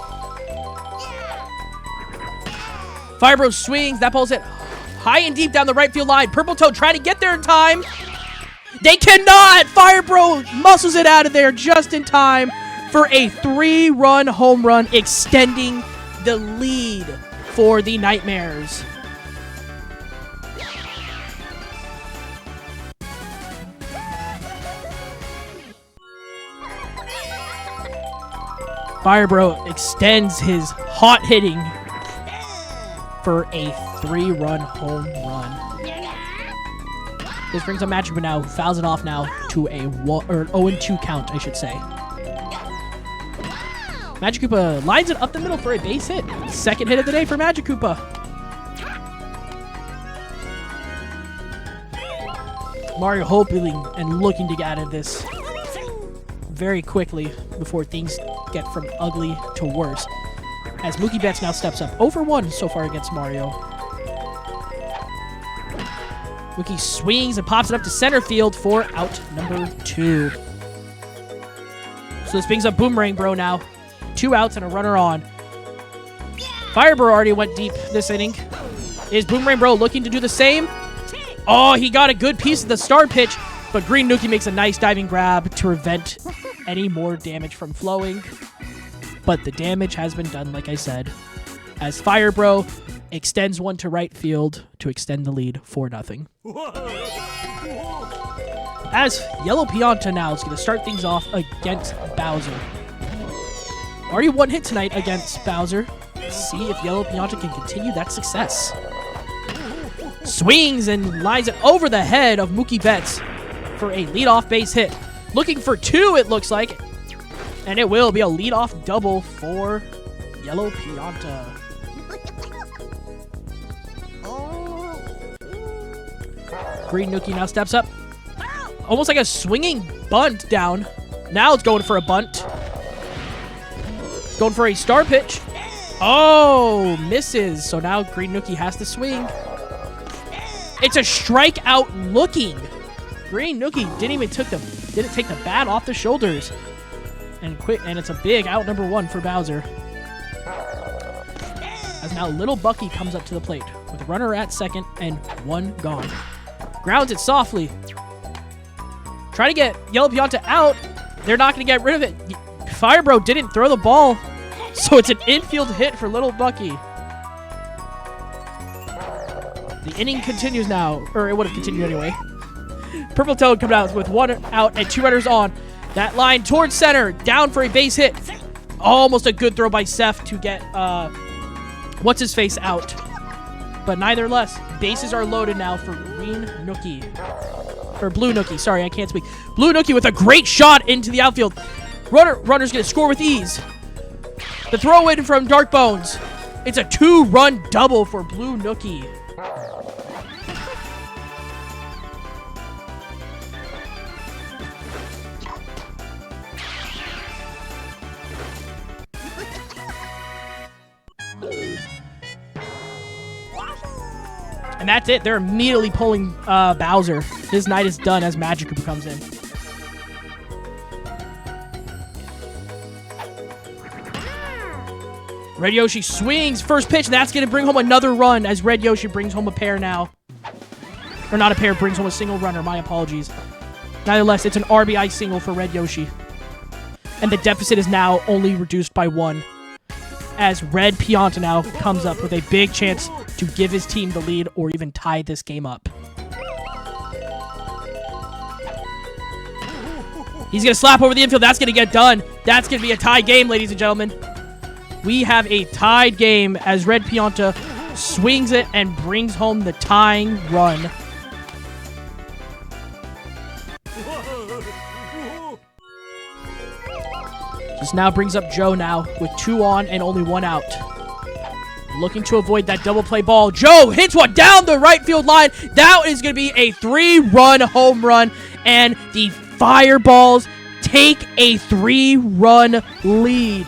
Fire Bro swings. That ball's hit high and deep down the right field line. Purple Toad trying to get there in time. They cannot! Fire Bro muscles it out of there just in time for a 3-run home run, extending the lead for the Nightmares. Fire Bro extends his hot hitting for a 3-run home run. This brings up Magic Koopa now, who fouls it off now to an 0-2 count, I should say. Magic Koopa lines it up the middle for a base hit. Second hit of the day for Magic Koopa. Mario hoping and looking to get out of this very quickly before things get from ugly to worse. As Mookie Betts now steps up. 0-for-1 so far against Mario. Mookie swings and pops it up to center field for out number 2. So this brings up Boomerang Bro now. 2 outs and a runner on. Fire Bro already went deep this inning. Is Boomerang Bro looking to do the same? Oh, he got a good piece of the start pitch, but Green Nookie makes a nice diving grab to prevent any more damage from flowing. But the damage has been done, like I said, as Fire Bro extends one to right field to extend the lead 4-0. As Yellow Pianta now is going to start things off against Bowser. Already 1 hit tonight against Bowser. Let's see if Yellow Pianta can continue that success. Swings and lines it over the head of Mookie Betts for a leadoff base hit. Looking for 2, it looks like. And it will be a leadoff double for Yellow Pianta. Green Nookie now steps up. Almost like a swinging bunt down. Now it's going for a bunt. Going for a star pitch. Oh, misses. So now Green Nookie has to swing. It's a strikeout looking. Green Nookie didn't take the bat off the shoulders. And quit, and it's a big out number 1 for Bowser. As now Little Bucky comes up to the plate with a runner at second and 1 gone. Grounds it softly. Try to get Yellow Pianta out. They're not going to get rid of it. Fire Bro didn't throw the ball, so it's an infield hit for Little Bucky. The inning continues now, or it would have continued anyway. Purple Toad comes out with 1 out and 2 runners on. That line towards center, down for a base hit. Almost a good throw by Seth to get what's-his-face out. But neithertheless, bases are loaded now for Green Nookie. Or Blue Nookie, sorry, I can't speak. Blue Nookie with a great shot into the outfield. Runner's going to score with ease. The throw in from Dark Bones. It's a 2-run double for Blue Nookie. And that's it. They're immediately pulling Bowser. His night is done as Magic Koopa comes in. Red Yoshi swings. First pitch, and that's going to bring home another run as Red Yoshi brings home a pair now. Or not a pair, brings home a single runner. My apologies. Nevertheless, it's an RBI single for Red Yoshi. And the deficit is now only reduced by 1. As Red Pianta now comes up with a big chance to give his team the lead or even tie this game up. He's going to slap over the infield. That's going to get done. That's going to be a tie game, ladies and gentlemen. We have a tied game as Red Pianta swings it and brings home the tying run. This now brings up Joe now with 2 on and only 1 out. Looking to avoid that double play ball. Joe hits one down the right field line. That is going to be a 3-run home run. And the Fireballs take a 3-run lead.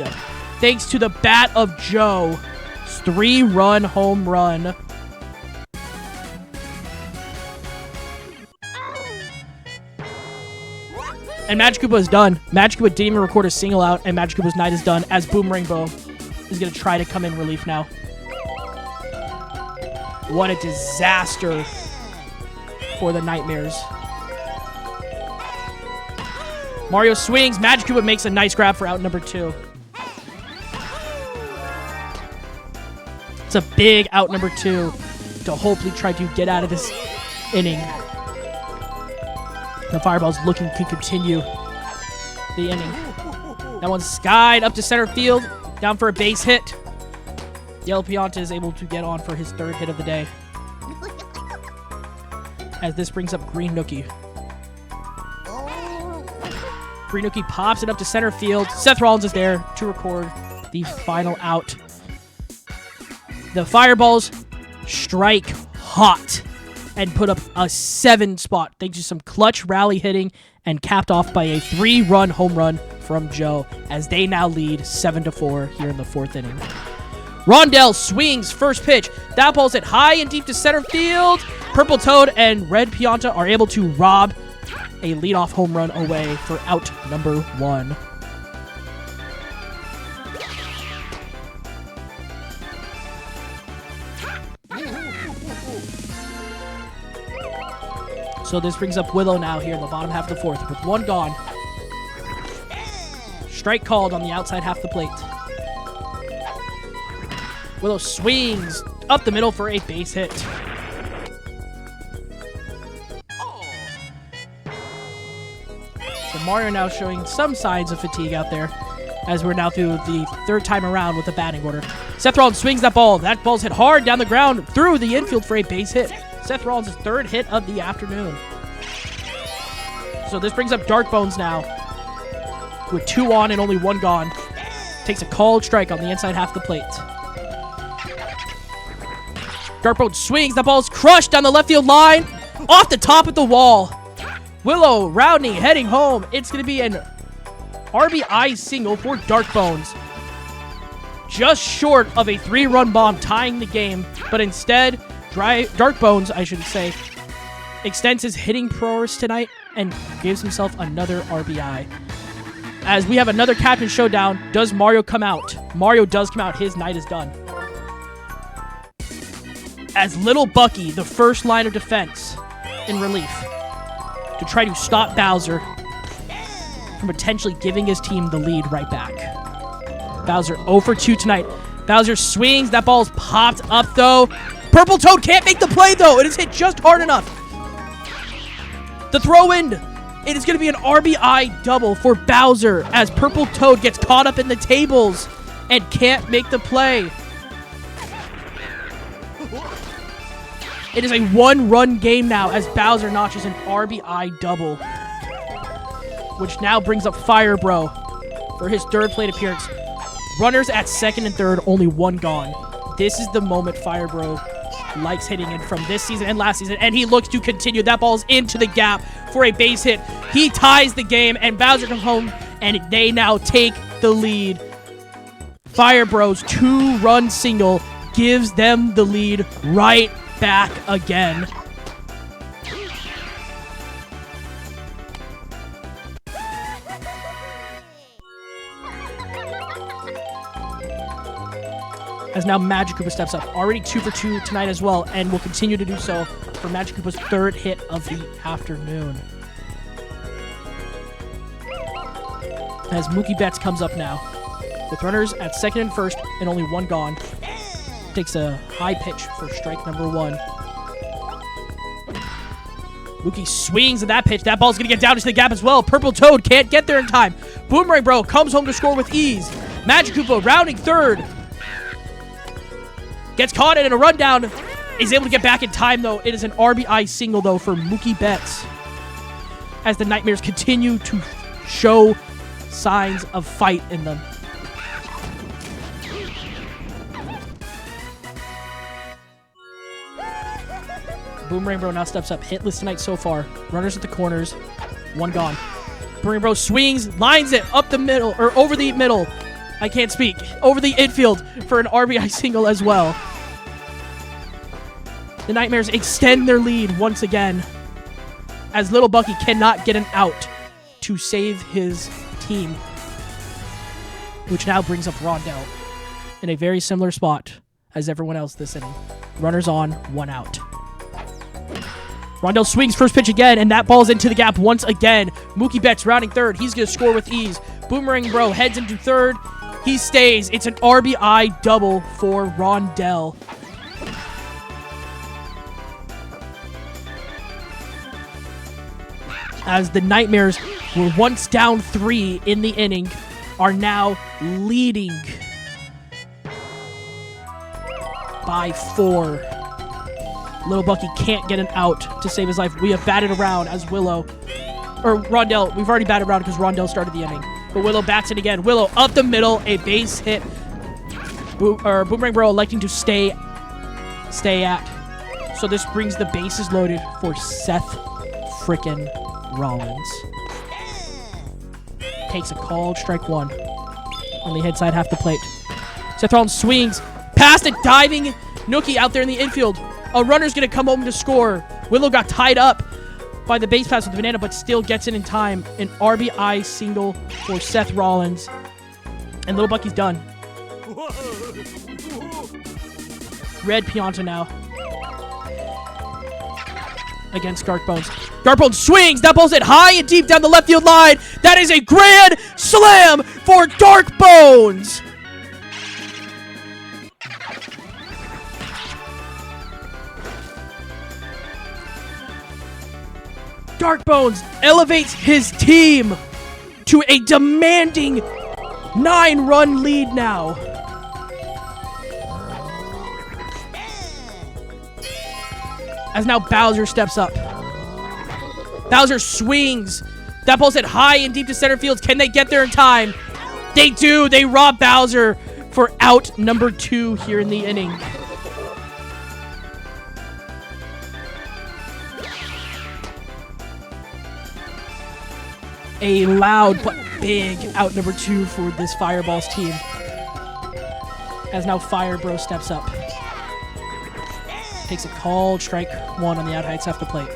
Thanks to the bat of Joe. 3-run home run. And Magic Koopa is done. Magic Koopa didn't even record a single out, and Magic Koopa's night is done as Boomerang Bo is going to try to come in relief now. What a disaster for the Nightmares. Mario swings. Magic Koopa makes a nice grab for out number 2. It's a big out number 2 to hopefully try to get out of this inning. The Fireball's looking to continue the inning. That one's skied up to center field. Down for a base hit. Yellow Pianta is able to get on for his 3rd hit of the day. As this brings up Green Nookie. Green Nookie pops it up to center field. Seth Rollins is there to record the final out. The Fireballs strike hot and put up a 7 spot thanks to some clutch rally hitting and capped off by a 3-run home run from Joe as they now lead 7-4 here in the 4th inning. Rondell swings first pitch. That ball's hit high and deep to center field. Purple Toad and Red Pianta are able to rob a leadoff home run away for out number 1. So this brings up Willow now here in the bottom half of the 4th with 1 gone. Strike called on the outside half of the plate. Willow swings up the middle for a base hit. So Mario now showing some signs of fatigue out there as we're now through the 3rd time around with the batting order. Seth Rollins swings that ball. That ball's hit hard down the ground through the infield for a base hit. Seth Rollins' 3rd hit of the afternoon. So this brings up Dark Bones now with 2 on and only 1 gone. Takes a called strike on the inside half of the plate. Dark Bones swings. That ball's crushed down the left field line off the top of the wall. Willow rounding, heading home. It's going to be an RBI single for Dark Bones. Just short of a 3-run bomb tying the game, but instead, Dark Bones, I should say, extends his hitting prowess tonight and gives himself another RBI. As we have another captain showdown, does Mario come out? Mario does come out. His night is done. As Little Bucky, the first line of defense in relief, to try to stop Bowser from potentially giving his team the lead right back. Bowser 0 for 2 tonight. Bowser swings. That ball is popped up, though. Purple Toad can't make the play, though. It is hit just hard enough. The throw-in. It is going to be an RBI double for Bowser as Purple Toad gets caught up in the tables and can't make the play. It is a 1-run game now as Bowser notches an RBI double, which now brings up Fire Bro for his 3rd plate appearance. Runners at 2nd and 3rd, only 1 gone. This is the moment Fire Bro likes hitting in from this season and last season, and he looks to continue. That ball's into the gap for a base hit. He ties the game, and Bowser comes home, and they now take the lead. Fire Bro's 2-run single gives them the lead right back again. As now Magic Koopa steps up. Already 2 for 2 tonight as well, and will continue to do so for Magic Koopa's 3rd hit of the afternoon. As Mookie Betts comes up now, with runners at 2nd and 1st and only 1 gone. Takes a high pitch for strike number 1. Mookie swings at that pitch. That ball's going to get down into the gap as well. Purple Toad can't get there in time. Boomerang Bro comes home to score with ease. Magic Koopa rounding 3rd. Gets caught in a rundown. Is able to get back in time, though. It is an RBI single, though, for Mookie Betts. As the Nightmares continue to show signs of fight in them. Boomerang Bro now steps up. Hitless tonight so far. Runners at the corners. 1 gone. Boomerang Bro swings, lines it up the middle, or over the middle. I can't speak. Over the infield for an RBI single as well. The Nightmares extend their lead once again, as Little Bucky cannot get an out to save his team, which now brings up Rondell in a very similar spot as everyone else this inning. Runners on, 1 out. Rondell swings first pitch again, and that ball's into the gap once again. Mookie Betts rounding 3rd. He's going to score with ease. Boomerang Bro heads into 3rd. He stays. It's an RBI double for Rondell. As the Nightmares were once down 3 in the inning, are now leading by 4. Little Bucky can't get an out to save his life. We have batted around as Willow, or Rondell. We've already batted around because Rondell started the inning. But Willow bats it again. Willow up the middle, a base hit. Boomerang Bro electing to stay at. So this brings the bases loaded for Seth frickin' Rollins. Takes a called strike 1 on the head side half the plate. Seth Rollins swings past a diving Nookie out there in the infield. A runner's going to come home to score. Willow got tied up by the base pass with the banana, but still gets it in time. An RBI single for Seth Rollins. And Little Bucky's done. Red Pianta now against Garth Bones. Garth Bones swings. That ball's hit high and deep down the left field line. That is a grand slam for Dark Bones. Dark Bones elevates his team to a demanding 9-run lead now. As now Bowser steps up. Bowser swings. That ball's hit high and deep to center field. Can they get there in time? They do. They rob Bowser for out number 2 here in the inning. A loud but big out number 2 for this Fireballs team. As now Fire Bro steps up. Takes a called strike 1 on the out heights off the plate.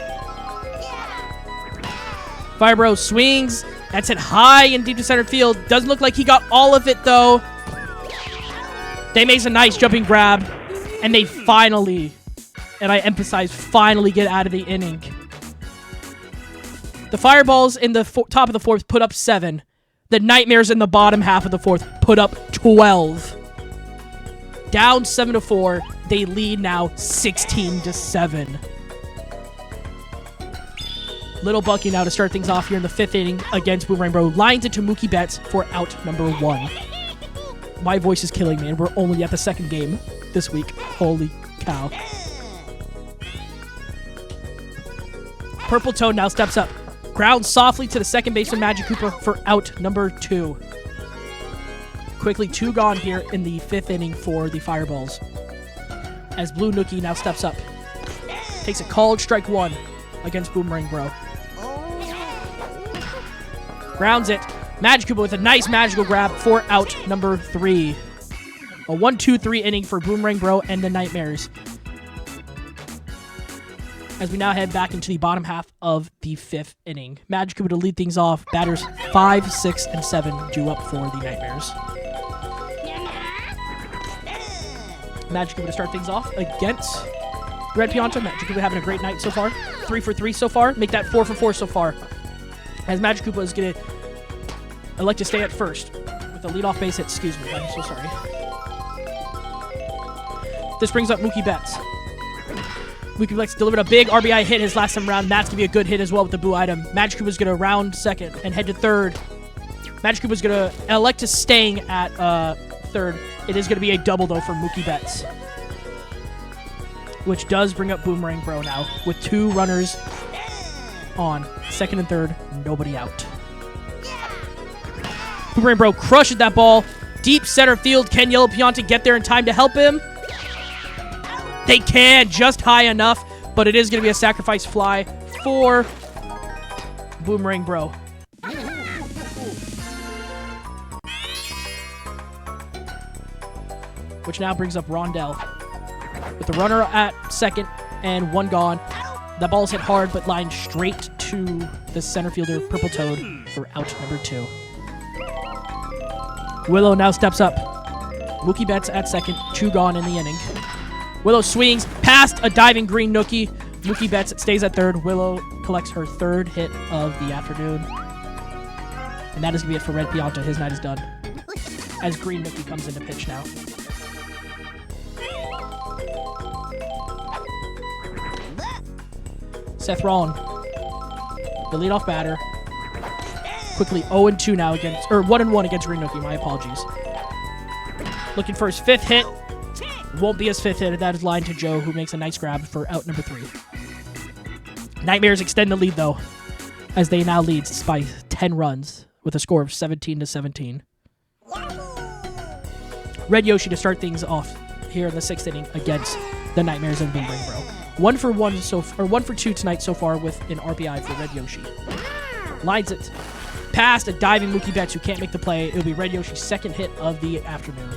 Fire Bro swings. That's hit high and deep to center field. Doesn't look like he got all of it, though. They make a nice jumping grab. And they finally, and I emphasize finally, get out of the inning. The Fireballs in the top of the 4th put up 7. The Nightmares in the bottom half of the 4th put up 12. Down 7-4. They lead now 16-7. Little Bucky now to start things off here in the 5th inning against Boomerang Bro. Lines it to Mookie Betts for out number 1. My voice is killing me, and we're only at the 2nd game this week. Holy cow. Purple Toad now steps up. Grounds softly to the second baseman, Magic Cooper, for out number 2. Quickly 2 gone here in the 5th inning for the Fireballs. As Blue Nookie now steps up. Takes a called strike 1 against Boomerang Bro. Grounds it. Magic Cooper with a nice magical grab for out number 3. A 1-2-3 inning for Boomerang Bro and the Nightmares. As we now head back into the bottom half of the 5th inning. Magic Cooper to lead things off. Batters 5, 6, and 7 due up for the Nightmares. Magic Cooper to start things off against Red Pianta. Magic Cooper having a great night so far. 3 for 3 so far. Make that 4 for 4 so far. As Magic Cooper is going to elect to stay at first with a leadoff base hit. Excuse me, I'm so sorry. This brings up Mookie Betts. Mookie Betts delivered a big RBI hit his last time around. That's going to be a good hit as well with the blue item. Magic Cooper's going to round second and head to third. Magic Cooper's going to elect to staying at third. It is going to be a double, though, for Mookie Betts. Which does bring up Boomerang Bro now with 2 runners on. Second and third, nobody out. Boomerang Bro crushes that ball. Deep center field. Can Yellow Pianta get there in time to help him? They can, just high enough, but it is going to be a sacrifice fly for Boomerang Bro. Which now brings up Rondell. With the runner at second and 1 gone. That ball's hit hard, but lined straight to the center fielder, Purple Toad, for out number 2. Willow now steps up. Mookie Betts at second, 2 gone in the inning. Willow swings past a diving green Nookie. Mookie Betts stays at third. Willow collects her 3rd hit of the afternoon. And that is going to be it for Red Pianta. His night is done. As green Nookie comes into pitch now. Seth Rollins, the leadoff batter. Quickly 0-2 now against, or 1-1 against green Nookie. My apologies. Looking for his 5th hit. Won't be his 5th hit. That is line to Joe, who makes a nice grab for out number 3. Nightmares extend the lead, though, as they now lead by 10 runs with a score of 17-17. Red Yoshi to start things off here in the 6th inning against the Nightmares and Boomerang Bro. 1 for 2 tonight so far with an RBI for Red Yoshi. Lines it past a diving Mookie Betts who can't make the play. It'll be Red Yoshi's 2nd hit of the afternoon.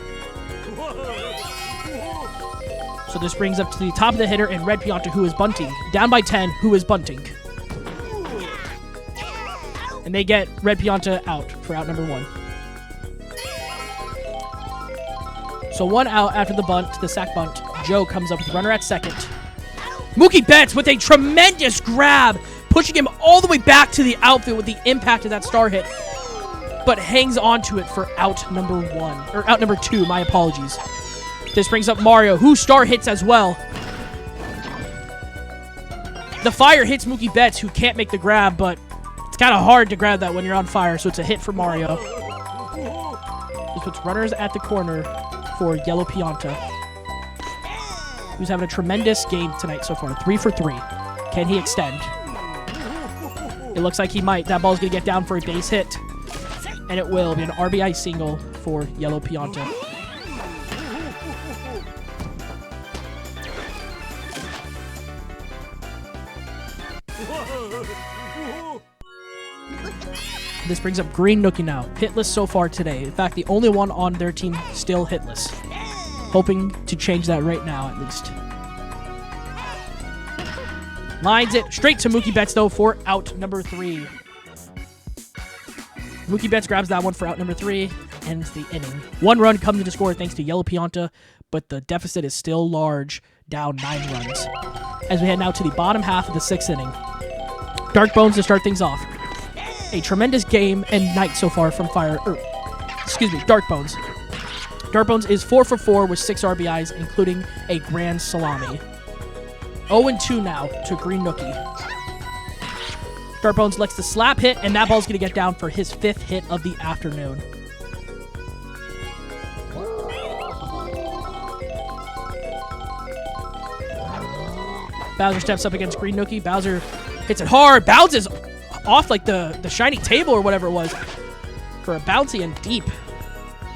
So this brings up to the top of the hitter and Red Pianta, who is bunting. Down by 10, who is bunting. And they get Red Pianta out for out number 1. So 1 out after the bunt, the sack bunt. Joe comes up with runner at 2nd. Mookie Betts with a tremendous grab, pushing him all the way back to the outfield with the impact of that star hit, but hangs on to it for out number 1, or out number 2, my apologies. This brings up Mario, who star hits as well. The fire hits Mookie Betts, who can't make the grab, but it's kind of hard to grab that when you're on fire, so it's a hit for Mario. This puts runners at the corner for Yellow Pianta, who's having a tremendous game tonight so far. 3 for 3. Can he extend? It looks like he might. That ball's going to get down for a base hit, and it will be an RBI single for Yellow Pianta. This brings up Green Nookie now. Hitless so far today. In fact, the only one on their team still hitless. Hoping to change that right now, at least. Lines it straight to Mookie Betts, though, for out number 3. Mookie Betts grabs that one for out number 3. Ends the inning. 1 run comes into score thanks to Yellow Pianta, but the deficit is still large, down 9 runs. As we head now to the bottom half of the 6th inning. Dark Bones to start things off. A tremendous game and night so far from Dark Bones. Dark Bones is 4 for 4 with 6 RBIs, including a grand salami. 0-2 now to Green Nookie. Dark Bones likes the slap hit, and that ball's going to get down for his 5th hit of the afternoon. Bowser steps up against Green Nookie. Bowser hits it hard. Bounces off like the shiny table or whatever it was for a bouncy and deep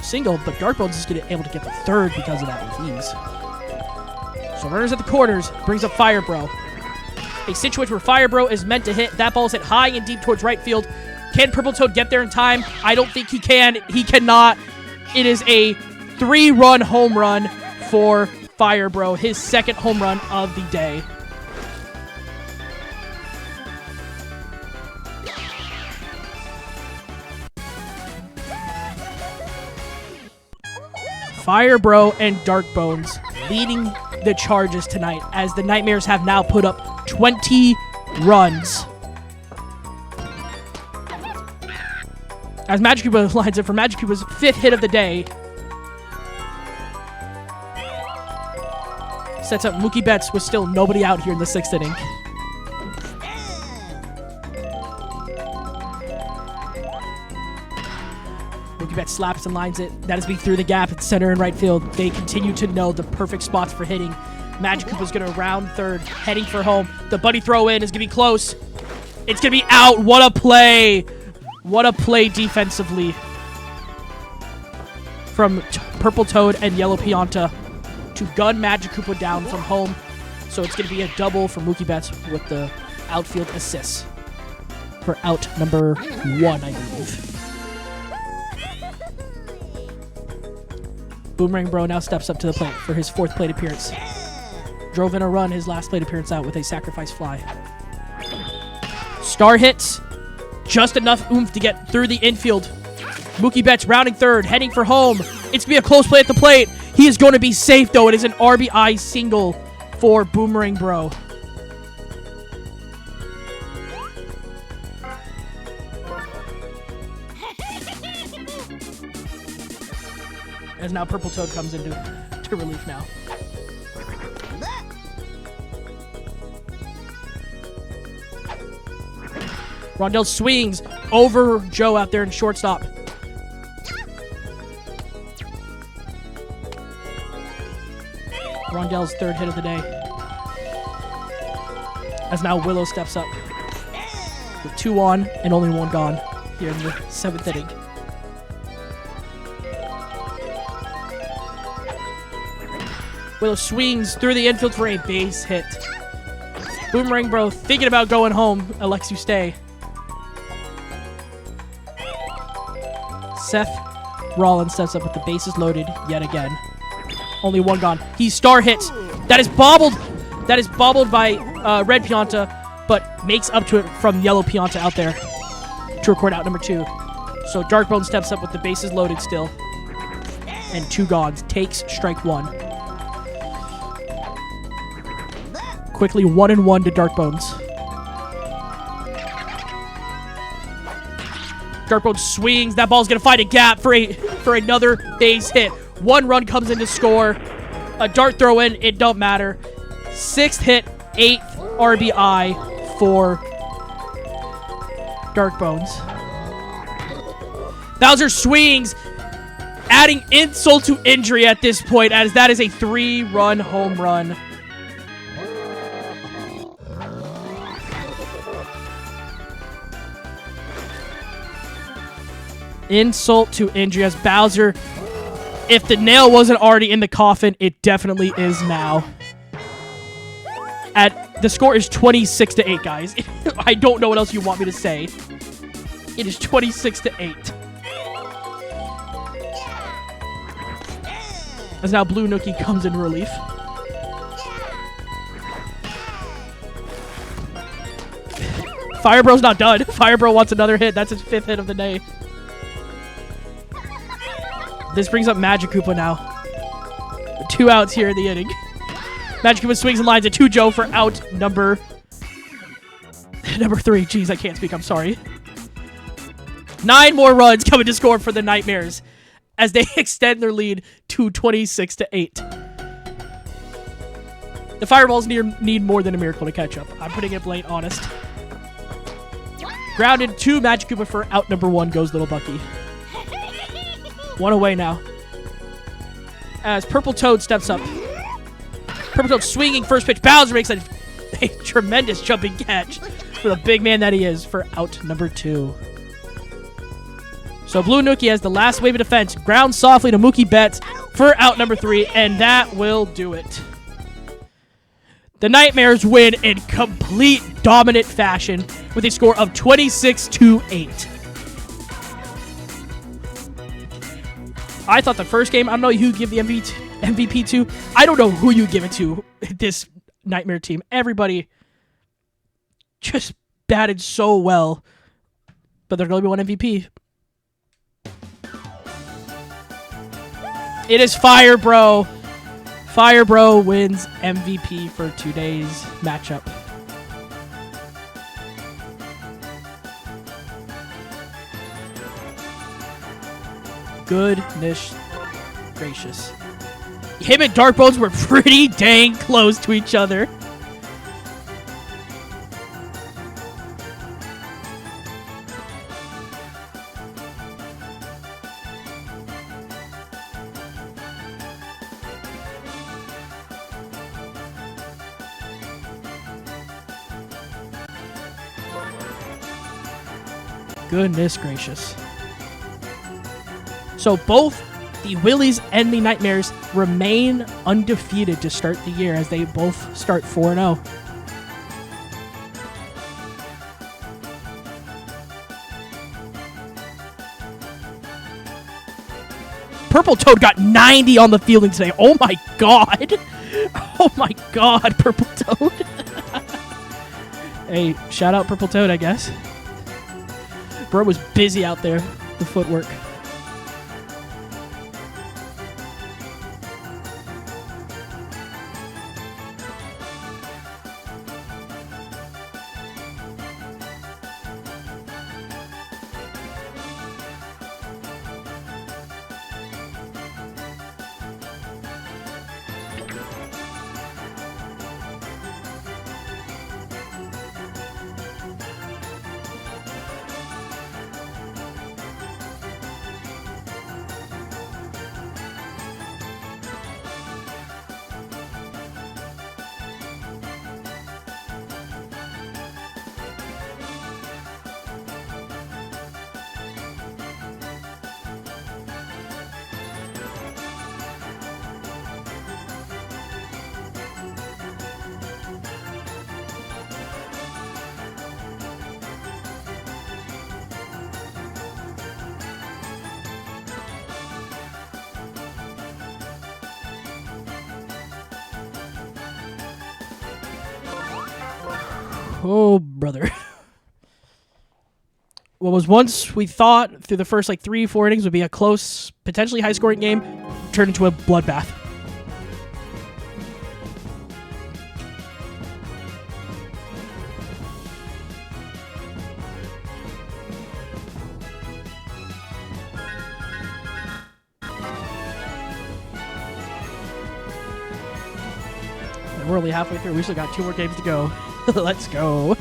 single, but Dark Bones is going to be able to get the 3rd because of that with ease. So runners at the corners brings up Fire Bro. A situation where Fire Bro is meant to hit. That ball's hit high and deep towards right field. Can Purple Toad get there in time? I don't think he can. He cannot. It is a 3-run home run for Fire Bro, his 2nd home run of the day. Fire Bro and Dark Bones leading the charges tonight as the Nightmares have now put up 20 runs. As Magic Cuba lines it for Magic Cuba's 5th hit of the day. Sets up Mookie Betts with still nobody out here in the 6th inning. Mookie Betts slaps and lines it. That is beat through the gap at center and right field. They continue to know the perfect spots for hitting. Magic Koopa's going to round 3rd, heading for home. The buddy throw in is going to be close. It's going to be out. What a play. What a play defensively from Purple Toad and Yellow Pianta to gun Magic Koopa down from home. So it's going to be a double for Mookie Betts with the outfield assists for out number 1, I believe. Boomerang Bro now steps up to the plate for his 4th plate appearance. Drove in a run his last plate appearance out with a sacrifice fly. Star hits. Just enough oomph to get through the infield. Mookie Betts rounding 3rd, heading for home. It's going to be a close play at the plate. He is going to be safe, though. It is an RBI single for Boomerang Bro. As now Purple Toad comes into relief now. Rondell swings over Joe out there in shortstop. Rondell's third hit of the day. As now Willow steps up with 2 on and only 1 gone here in the 7th inning. Willow swings through the infield for a base hit. Boomerang Bro thinking about going home. Elects you stay. Seth Rollins steps up with the bases loaded yet again. Only 1 gone. He star hits. That is bobbled. That is bobbled by Red Pianta, but makes up to it from Yellow Pianta out there to record out number 2. So Darkbone steps up with the bases loaded still. And 2 gone. Takes strike 1. Quickly 1-1 to Darkbones. Darkbone swings. That ball's gonna find a gap for another base hit. 1 run comes in to score. A dart throw in, it don't matter. 6th hit, 8th RBI for Darkbones. Bowser swings, adding insult to injury at this point, as that is a 3-run home run. Insult to injury as Bowser, if the nail wasn't already in the coffin, it definitely is now. The score is 26-8, guys. I don't know what else you want me to say. It is 26-8. As now Blue Nookie comes in relief. Firebro's not done. Firebro wants another hit. That's his 5th hit of the day. This brings up Magic Koopa now. 2 outs here in the inning. Magic Koopa swings and lines at 2 Joe for out number 3. Jeez, I can't speak. I'm sorry. 9 more runs coming to score for the Nightmares as they extend their lead to 26-8. The Fireballs need more than a miracle to catch up. I'm putting it plain honest. Grounded 2 Magic Koopa for out number 1 goes Little Bucky. 1 away now. As Purple Toad steps up. Purple Toad swinging first pitch. Bowser makes a tremendous jumping catch for the big man that he is for out number 2. So Blue Nookie has the last wave of defense. Ground softly to Mookie Betts for out number 3, and that will do it. The Nightmares win in complete dominant fashion with a score of 26-8. I thought the first game, I don't know who you give the MVP to. I don't know who you give it to, this Nightmare team. Everybody just batted so well. But there's going to be one MVP. It is Firebro. Firebro wins MVP for today's matchup. Goodness gracious. Him and Darkbones were pretty dang close to each other. Goodness gracious. So both the Willies and the Nightmares remain undefeated to start the year as they both start 4-0. Purple Toad got 90 on the fielding today. Oh my god. Oh my god, Purple Toad. Hey, shout out Purple Toad, I guess. Bro was busy out there with footwork. Oh, brother. What was once we thought through the first like 3-4 innings would be a close, potentially high-scoring game turned into a bloodbath. And we're only halfway through. We still got 2 more games to go. Let's go.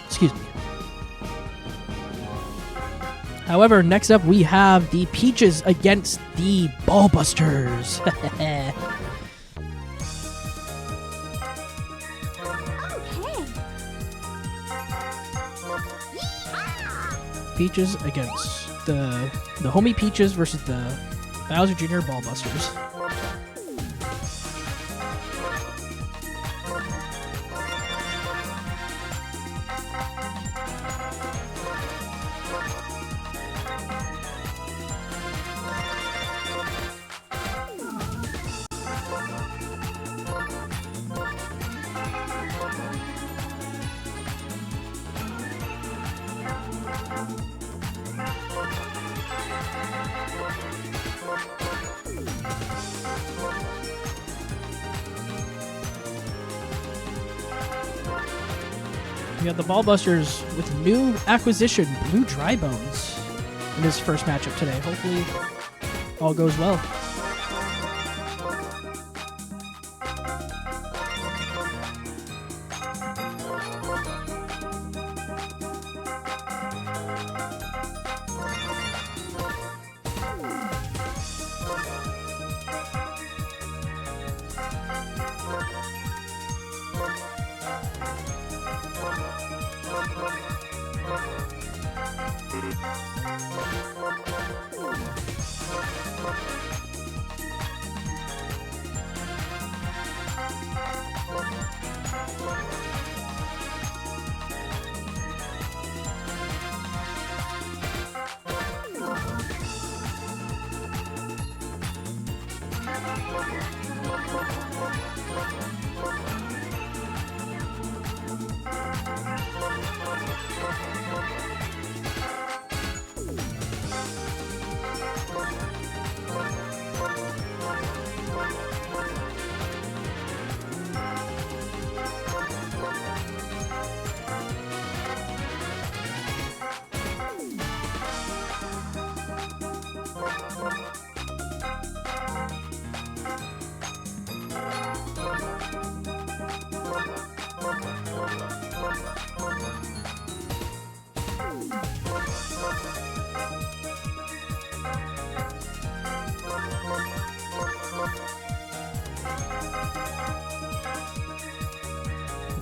Excuse me. However, next up we have the Peaches against the Ballbusters. Peaches against the homie Peaches versus the Bowser Jr. Ballbusters. We have the Ballbusters with new acquisition, Blue Dry Bones, in his first matchup today. Hopefully, all goes well.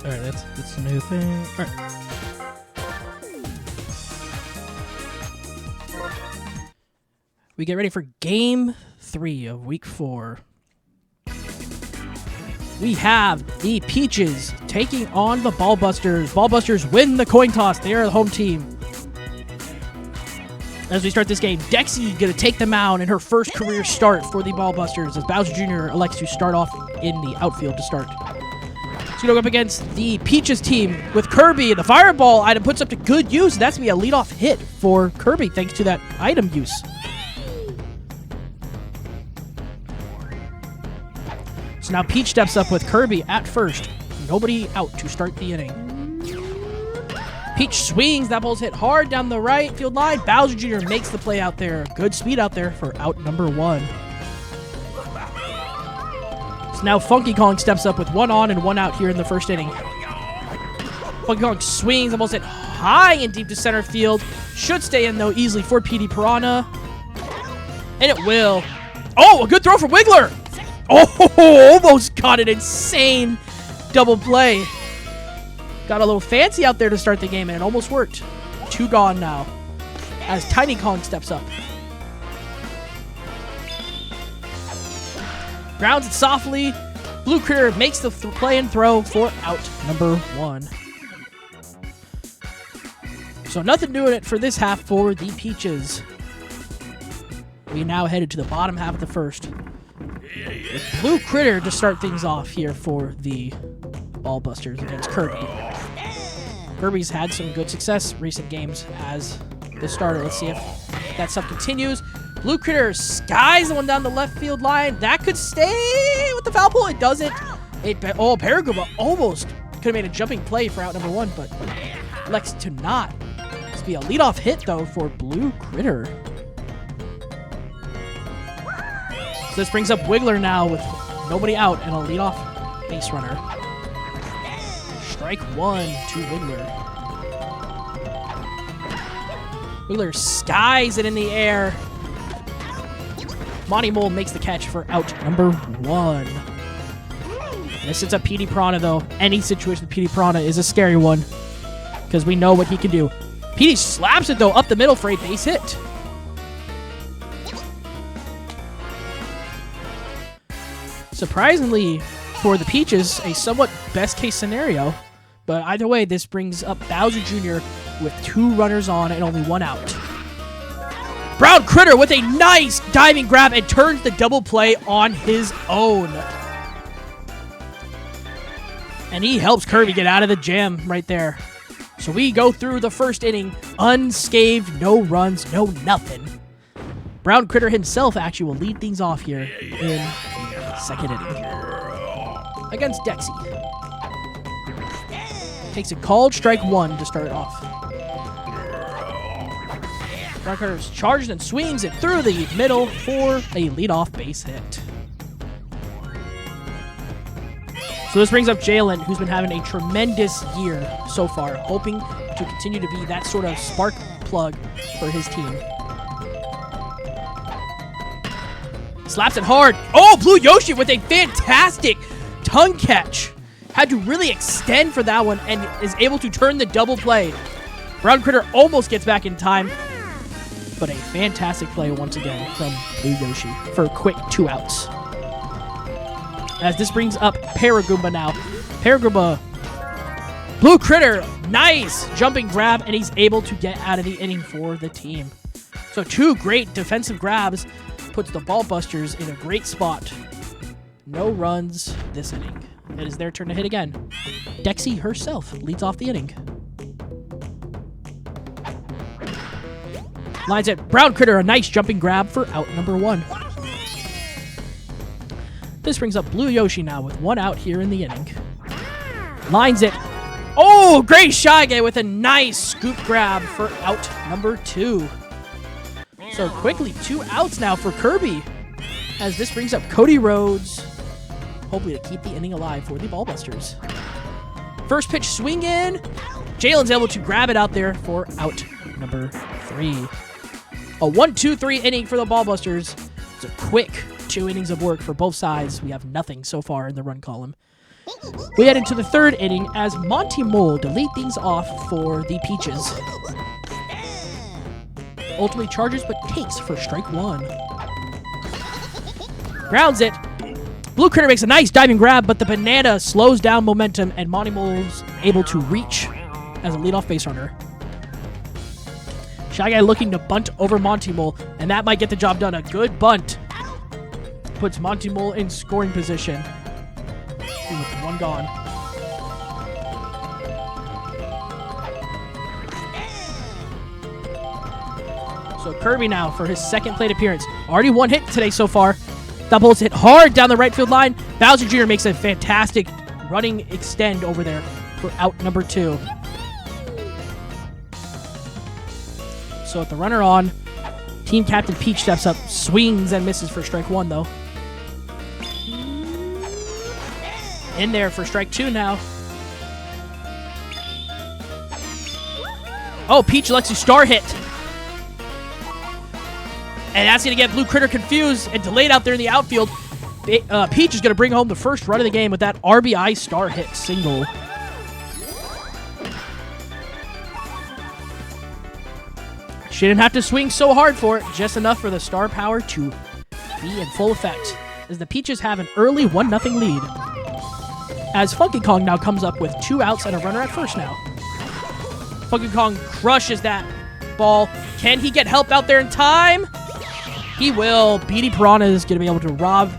Alright, that's a new thing. Alright. We get ready for Game 3 of Week 4. We have the Peaches taking on the Ballbusters. Ballbusters win the coin toss. They are the home team. As we start this game, Dexy gonna take them out in her first career start for the Ballbusters as Bowser Jr. elects to start off in the outfield to start. She's gonna go up against the Peaches team with Kirby. The Fireball item puts up to good use. That's gonna be a leadoff hit for Kirby thanks to that item use. So now Peach steps up with Kirby at first. Nobody out to start the inning. Peach swings. That ball's hit hard down the right field line. Bowser Jr. makes the play out there. Good speed out there for out number 1. So now Funky Kong steps up with 1 on and 1 out here in the first inning. Funky Kong swings. That ball's hit high and deep to center field. Should stay in, though, easily for PD Piranha. And it will. Oh, a good throw from Wiggler. Oh, almost got an insane double play. Got a little fancy out there to start the game, and it almost worked. 2 gone now as Tiny Kong steps up. Grounds it softly. Blue Critter makes the play and throw for out number 1. So nothing doing it for this half for the Peaches. We now headed to the bottom half of the first. Blue Critter to start things off here for the Ball Busters against Kirby. Kirby's had some good success recent games as the starter. Let's see if that stuff continues. Blue Critter skies the one down the left field line. That could stay with the foul pole. It doesn't. Paraguba almost could have made a jumping play for out number 1, but elects to not. This will be a leadoff hit, though, for Blue Critter. So this brings up Wiggler now with nobody out and a leadoff base runner. Strike 1 to Wiggler. Wiggler skies it in the air. Monty Mole makes the catch for out number 1. This is a PD Piranha, though. Any situation with PD Piranha is a scary one because we know what he can do. PD slaps it, though, up the middle for a base hit. Surprisingly, for the Peaches, a somewhat best-case scenario. But either way, this brings up Bowser Jr. with 2 runners on and only 1 out. Brown Critter with a nice diving grab and turns the double play on his own. And he helps Kirby get out of the jam right there. So we go through the first inning unscathed, no runs, no nothing. Brown Critter himself actually will lead things off here in the second inning against Dexy. Takes a called strike 1 to start it off. Brown Critter's charged and swings it through the middle for a leadoff base hit. So this brings up Jalen, who's been having a tremendous year so far, hoping to continue to be that sort of spark plug for his team. Slaps it hard. Oh, Blue Yoshi with a fantastic tongue catch. Had to really extend for that one and is able to turn the double play. Brown Critter almost gets back in time, but a fantastic play once again from Blue Yoshi for a quick 2 outs. As this brings up Paragoomba now. Paragoomba, Blue Critter, nice jumping grab, and he's able to get out of the inning for the team. So 2 great defensive grabs puts the Ball Busters in a great spot. No runs this inning. It is their turn to hit again. Dexy herself leads off the inning. Lines it. Brown Critter, a nice jumping grab for out number 1. This brings up Blue Yoshi now with 1 out here in the inning. Lines it. Oh, great Shy Guy with a nice scoop grab for out number 2. So quickly 2 outs now for Kirby. As this brings up Cody Rhodes, hopefully to keep the inning alive for the Ball Busters. First pitch swing in. Jalen's able to grab it out there for out number 3. A 1-2-3 inning for the Ball Busters. It's a quick 2 innings of work for both sides. We have nothing so far in the run column. We head into the 3rd inning as Monty Mole to lead things off for the Peaches. Ultimately charges but takes for strike 1. Grounds it. Blue Critter makes a nice diving grab, but the banana slows down momentum and Monty Mole's able to reach as a leadoff base runner. Shy Guy looking to bunt over Monty Mole, and that might get the job done. A good bunt puts Monty Mole in scoring position. With 1 gone. So Kirby now for his 2nd plate appearance. Already 1 hit today so far. That ball's hit hard down the right field line. Bowser Jr. makes a fantastic running extend over there for out number 2. So with the runner on, team captain Peach steps up, swings and misses for strike 1 though. In there for strike 2 now. Oh, Peach lets you star hit. And that's going to get Blue Critter confused and delayed out there in the outfield. Peach is going to bring home the first run of the game with that RBI star hit single. She didn't have to swing so hard for it, just enough for the star power to be in full effect, as the Peaches have an early 1-0 lead. As Funky Kong now comes up with 2 outs and a runner at first now. Funky Kong crushes that ball. Can he get help out there in time? He will. PD Piranha is going to be able to rob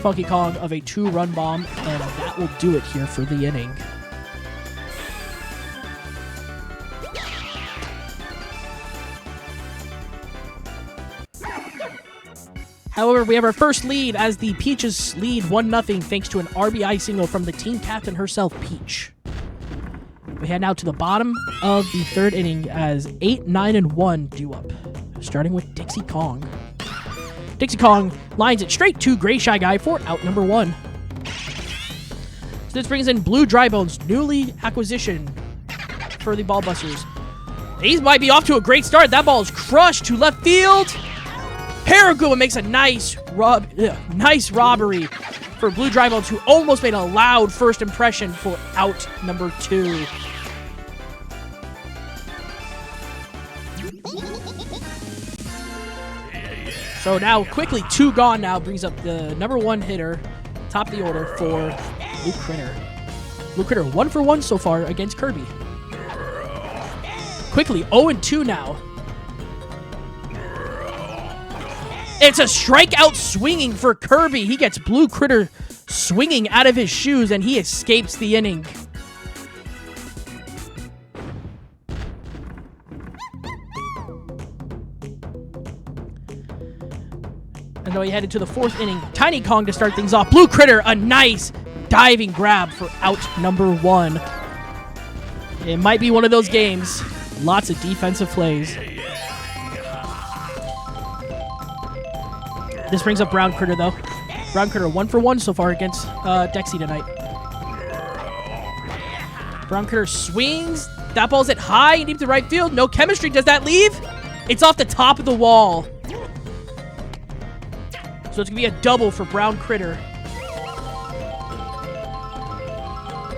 Funky Kong of a 2-run bomb, and that will do it here for the inning. However, we have our first lead as the Peaches lead 1-0 thanks to an RBI single from the team captain herself, Peach. We head now to the bottom of the 3rd inning as 8, 9, and 1 due up, starting with Dixie Kong. Dixie Kong lines it straight to Gray Shy Guy for out number 1. So this brings in Blue Drybone's newly acquisition for the Ballbusters. These might be off to a great start. That ball is crushed to left field. Paraguma makes a nice robbery for Blue Drybones, who almost made a loud first impression for out number 2. So now, quickly, 2 gone now brings up the number 1 hitter, top of the order for Blue Critter. Blue Critter 1 for 1 so far against Kirby. Quickly, 0-2 now. It's a strikeout swinging for Kirby. He gets Blue Critter swinging out of his shoes, and he escapes the inning. And now we headed to the 4th inning. Tiny Kong to start things off. Blue Critter, a nice diving grab for out number 1. It might be one of those games. Lots of defensive plays. This brings up Brown Critter, though. Brown Critter 1 for 1 so far against Dexy tonight. Brown Critter swings. That ball's at high, deep to right field. No chemistry. Does that leave? It's off the top of the wall. So it's going to be a double for Brown Critter.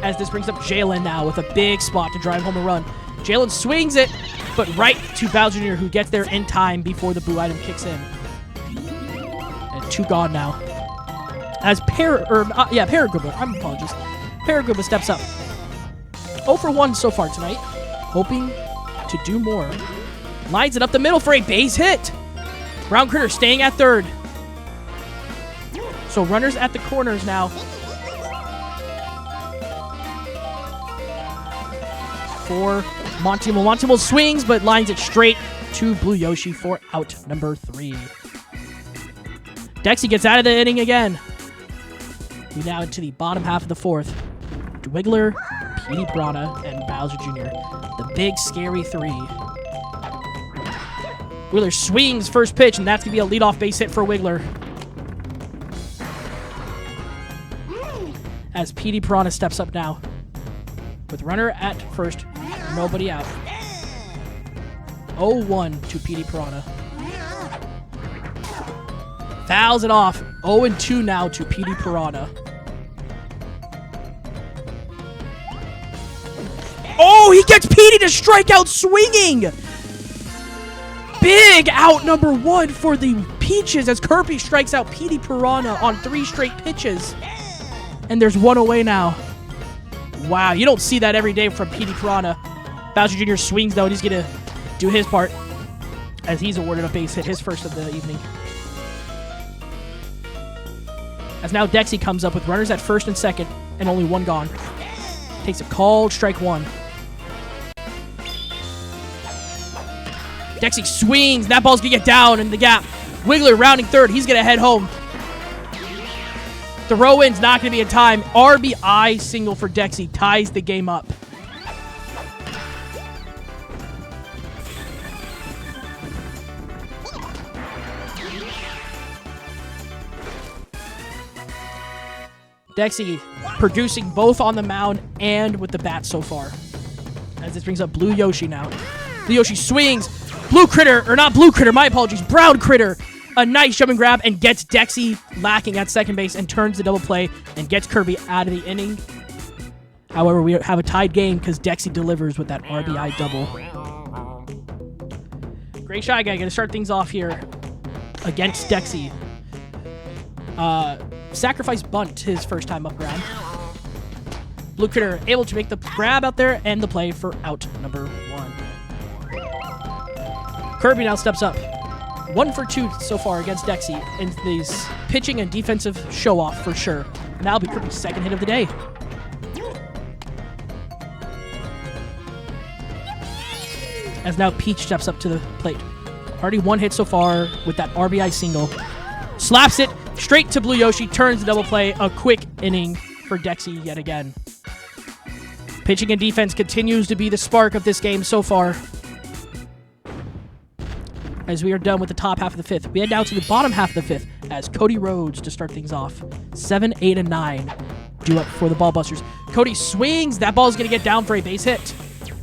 As this brings up Jalen now with a big spot to drive home a run. Jalen swings it, but right to Val Jr., who gets there in time before the blue item kicks in. 2 gone now. As Paraguma, I apologize. Paraguma steps up. 0 for 1 so far tonight. Hoping to do more. Lines it up the middle for a base hit. Brown Critter staying at 3rd. So runners at the corners now. For Montimo. Montimo swings, but lines it straight to Blue Yoshi for out number 3. Dexy gets out of the inning again. We now into the bottom half of the 4th. Dwiggler, Petey Piranha, and Bowser Jr. The big, scary 3. Wiggler swings first pitch, and that's going to be a leadoff base hit for Wiggler. As Petey Piranha steps up now. With runner at first, nobody out. 0-1 to Petey Piranha. Fouls it off. 0-2 now to Petey Piranha. Oh, he gets Petey to strike out swinging! Big out number 1 for the Peaches as Kirby strikes out Petey Piranha on 3 straight pitches. And there's 1 away now. Wow, you don't see that every day from Petey Piranha. Bowser Jr. swings, though, and he's going to do his part as he's awarded a base hit, his first of the evening. As now Dexy comes up with runners at 1st and 2nd, and only 1 gone. Takes a called strike 1. Dexy swings. That ball's going to get down in the gap. Wiggler rounding 3rd. He's going to head home. The throw-in's not going to be in time. RBI single for Dexy ties the game up. Dexy producing both on the mound and with the bat so far. As this brings up Blue Yoshi now. Blue Yoshi swings. Blue Critter, or not Blue Critter, my apologies. Brown Critter. A nice jump and grab and gets Dexy lacking at second base and turns the double play and gets Kirby out of the inning. However, we have a tied game because Dexy delivers with that RBI double. Gray Shy Guy going to start things off here against Dexy. Sacrifice bunt his first time up ground. Blue Critter able to make the grab out there and the play for out number 1. Kirby now steps up. 1 for 2 so far against Dexy in these pitching and defensive show-off for sure. And that'll be Kirby's second hit of the day. As now Peach steps up to the plate. Already 1 hit so far with that RBI single. Slaps it straight to Blue Yoshi, turns the double play. A quick inning for Dexy yet again. Pitching and defense continues to be the spark of this game so far. As we are done with the top half of the fifth, we head now to the bottom half of the fifth as Cody Rhodes to start things off. 7, 8, and 9 due up for the Ballbusters. Cody swings. That ball is going to get down for a base hit.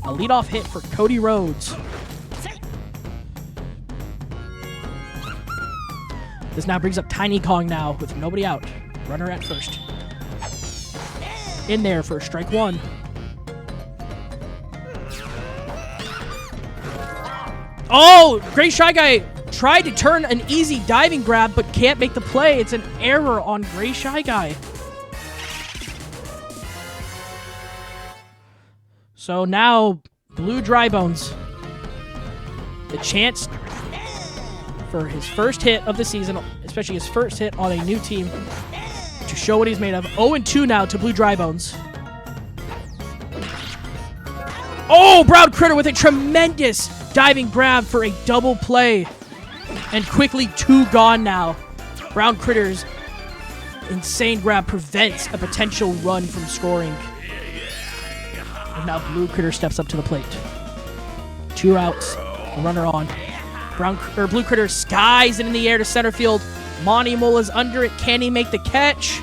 A leadoff hit for Cody Rhodes. This now brings up Tiny Kong now with nobody out. Runner at first. In there for strike 1. Oh, Gray Shy Guy tried to turn an easy diving grab, but can't make the play. It's an error on Gray Shy Guy. So now, Blue Dry Bones. The chance for his first hit of the season, especially his first hit on a new team, to show what he's made of. 0-2 now to Blue Dry Bones. Oh, Brown Critter with a tremendous diving grab for a double play. And quickly 2 gone now. Brown Critter's insane grab prevents a potential run from scoring. And now Blue Critter steps up to the plate. 2 outs, a runner on. Blue Critter skies it in the air to center field. Monty Mola's under it. Can he make the catch?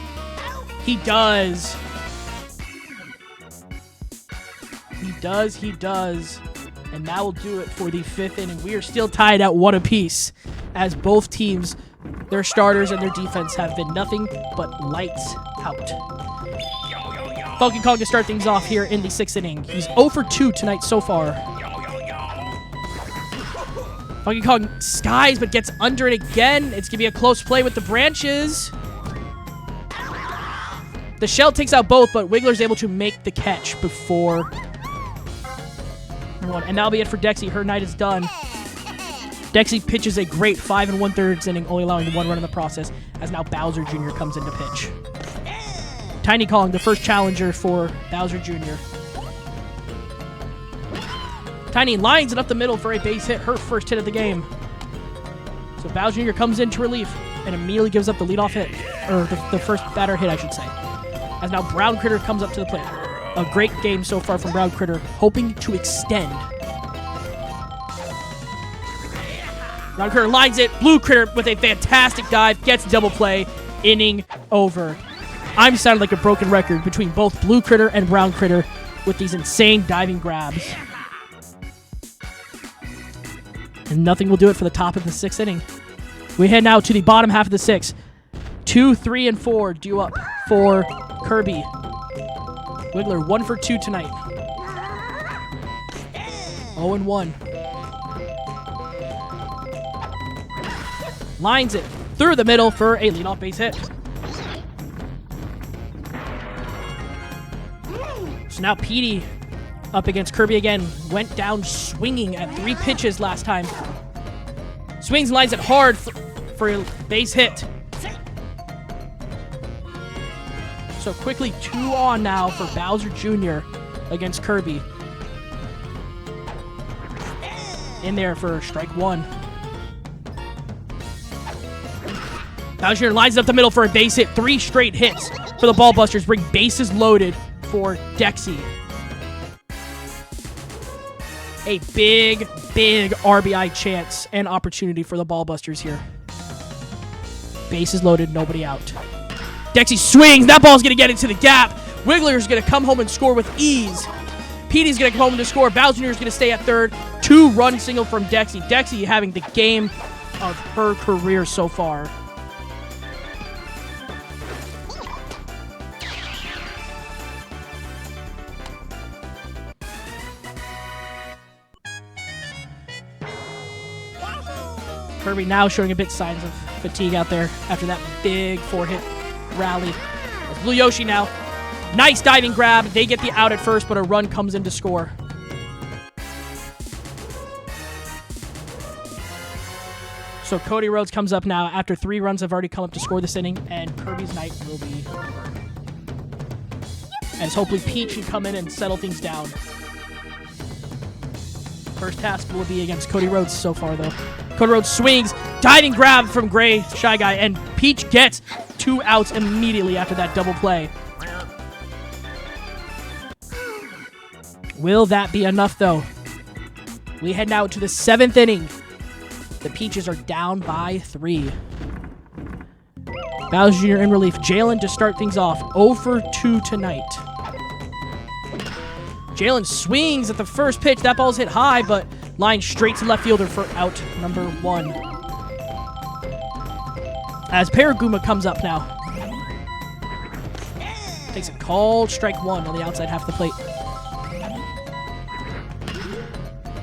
He does. He does. And that will do it for the 5th inning. We are still tied at 1 apiece as both teams, their starters and their defense, have been nothing but lights out. Funky Kong to start things off here in the 6th inning. He's 0 for 2 tonight so far. Funky Kong skies but gets under it again. It's going to be a close play with the branches. The shell takes out both, but Wiggler's able to make the catch before... And that'll be it for Dexy. Her night is done. Dexy pitches a great 5 1/3 inning, only allowing 1 run in the process, as now Bowser Jr. comes in to pitch. Tiny Kong, the first challenger for Bowser Jr. Tiny lines it up the middle for a base hit, her first hit of the game. So Bowser Jr. comes in to relief and immediately gives up the leadoff hit, or the first batter hit, I should say. As now Brown Critter comes up to the plate. A great game so far from Brown Critter, hoping to extend. Brown Critter lines it. Blue Critter with a fantastic dive, gets double play. Inning over. I'm sounding like a broken record between both Blue Critter and Brown Critter with these insane diving grabs. And nothing will do it for the top of the 6th inning. We head now to the bottom half of the 6th. 2, 3, and 4 due up for Kirby. Wiggler 1 for 2 tonight. 0-1. Lines it through the middle for a leadoff base hit. So now Petey up against Kirby again. Went down swinging at 3 pitches last time. Swings and lines it hard for a base hit. So quickly 2 on now for Bowser Jr. against Kirby. In there for strike 1. Bowser Jr. lines it up the middle for a base hit. 3 straight hits for the Ballbusters bring bases loaded for Dexy. A big RBI chance and opportunity for the Ballbusters here. Bases loaded, nobody out. Dexy swings. That ball's going to get into the gap. Wiggler's going to come home and score with ease. Petey's going to come home to score. Bowser Jr. is going to stay at third. 2-run single from Dexy. Dexy having the game of her career so far. Kirby now showing a bit signs of fatigue out there after that big 4-hit rally. It's Blue Yoshi now. Nice diving grab. They get the out at first, but a run comes in to score. So So Cody Rhodes comes up now after 3 runs have already come up to score this inning, and Kirby's night will be over. As hopefully Peach can come in and settle things down. First task will be against Cody Rhodes so far, though. Cody Rhodes swings, diving grab from Gray Shy Guy, and Peach gets 2 outs immediately after that double play. Will that be enough, though? We head now to the 7th inning. The Peaches are down by 3. Bowser Jr. in relief. Jalen to start things off. 0 for 2 tonight. Jalen swings at the first pitch. That ball's hit high, but line straight to left fielder for out number 1. As Paraguma comes up now. Takes a called strike 1 on the outside half of the plate.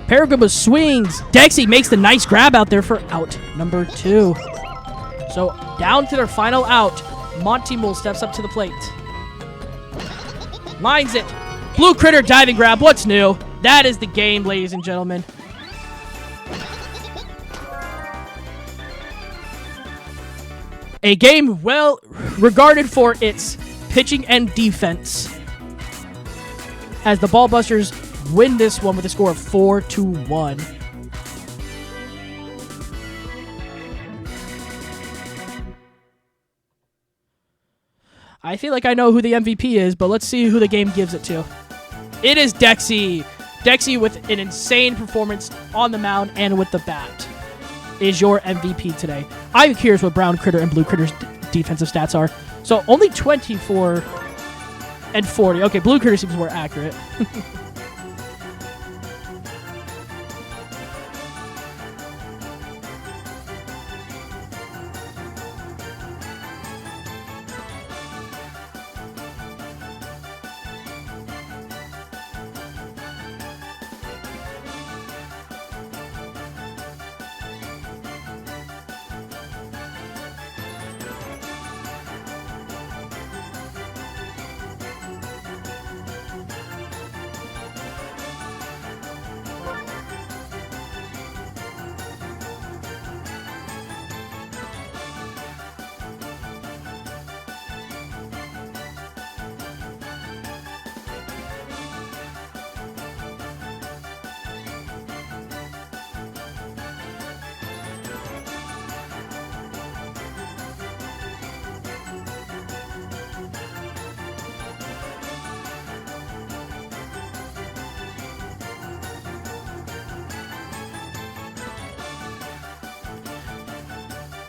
Paraguma swings. Dexy makes the nice grab out there for out number 2. So down to their final out. Monty Mule steps up to the plate. Lines it. Blue Critter diving grab. What's new? That is the game, ladies and gentlemen. A game well regarded for its pitching and defense, as the Ballbusters win this one with a score of 4-1. I feel like I know who the MVP is, but let's see who the game gives it to. It is Dexy. Dexy with an insane performance on the mound and with the bat is your MVP today. I'm curious what Brown Critter and Blue Critter's defensive stats are. So only 24 and 40. Okay, Blue Critter seems more accurate.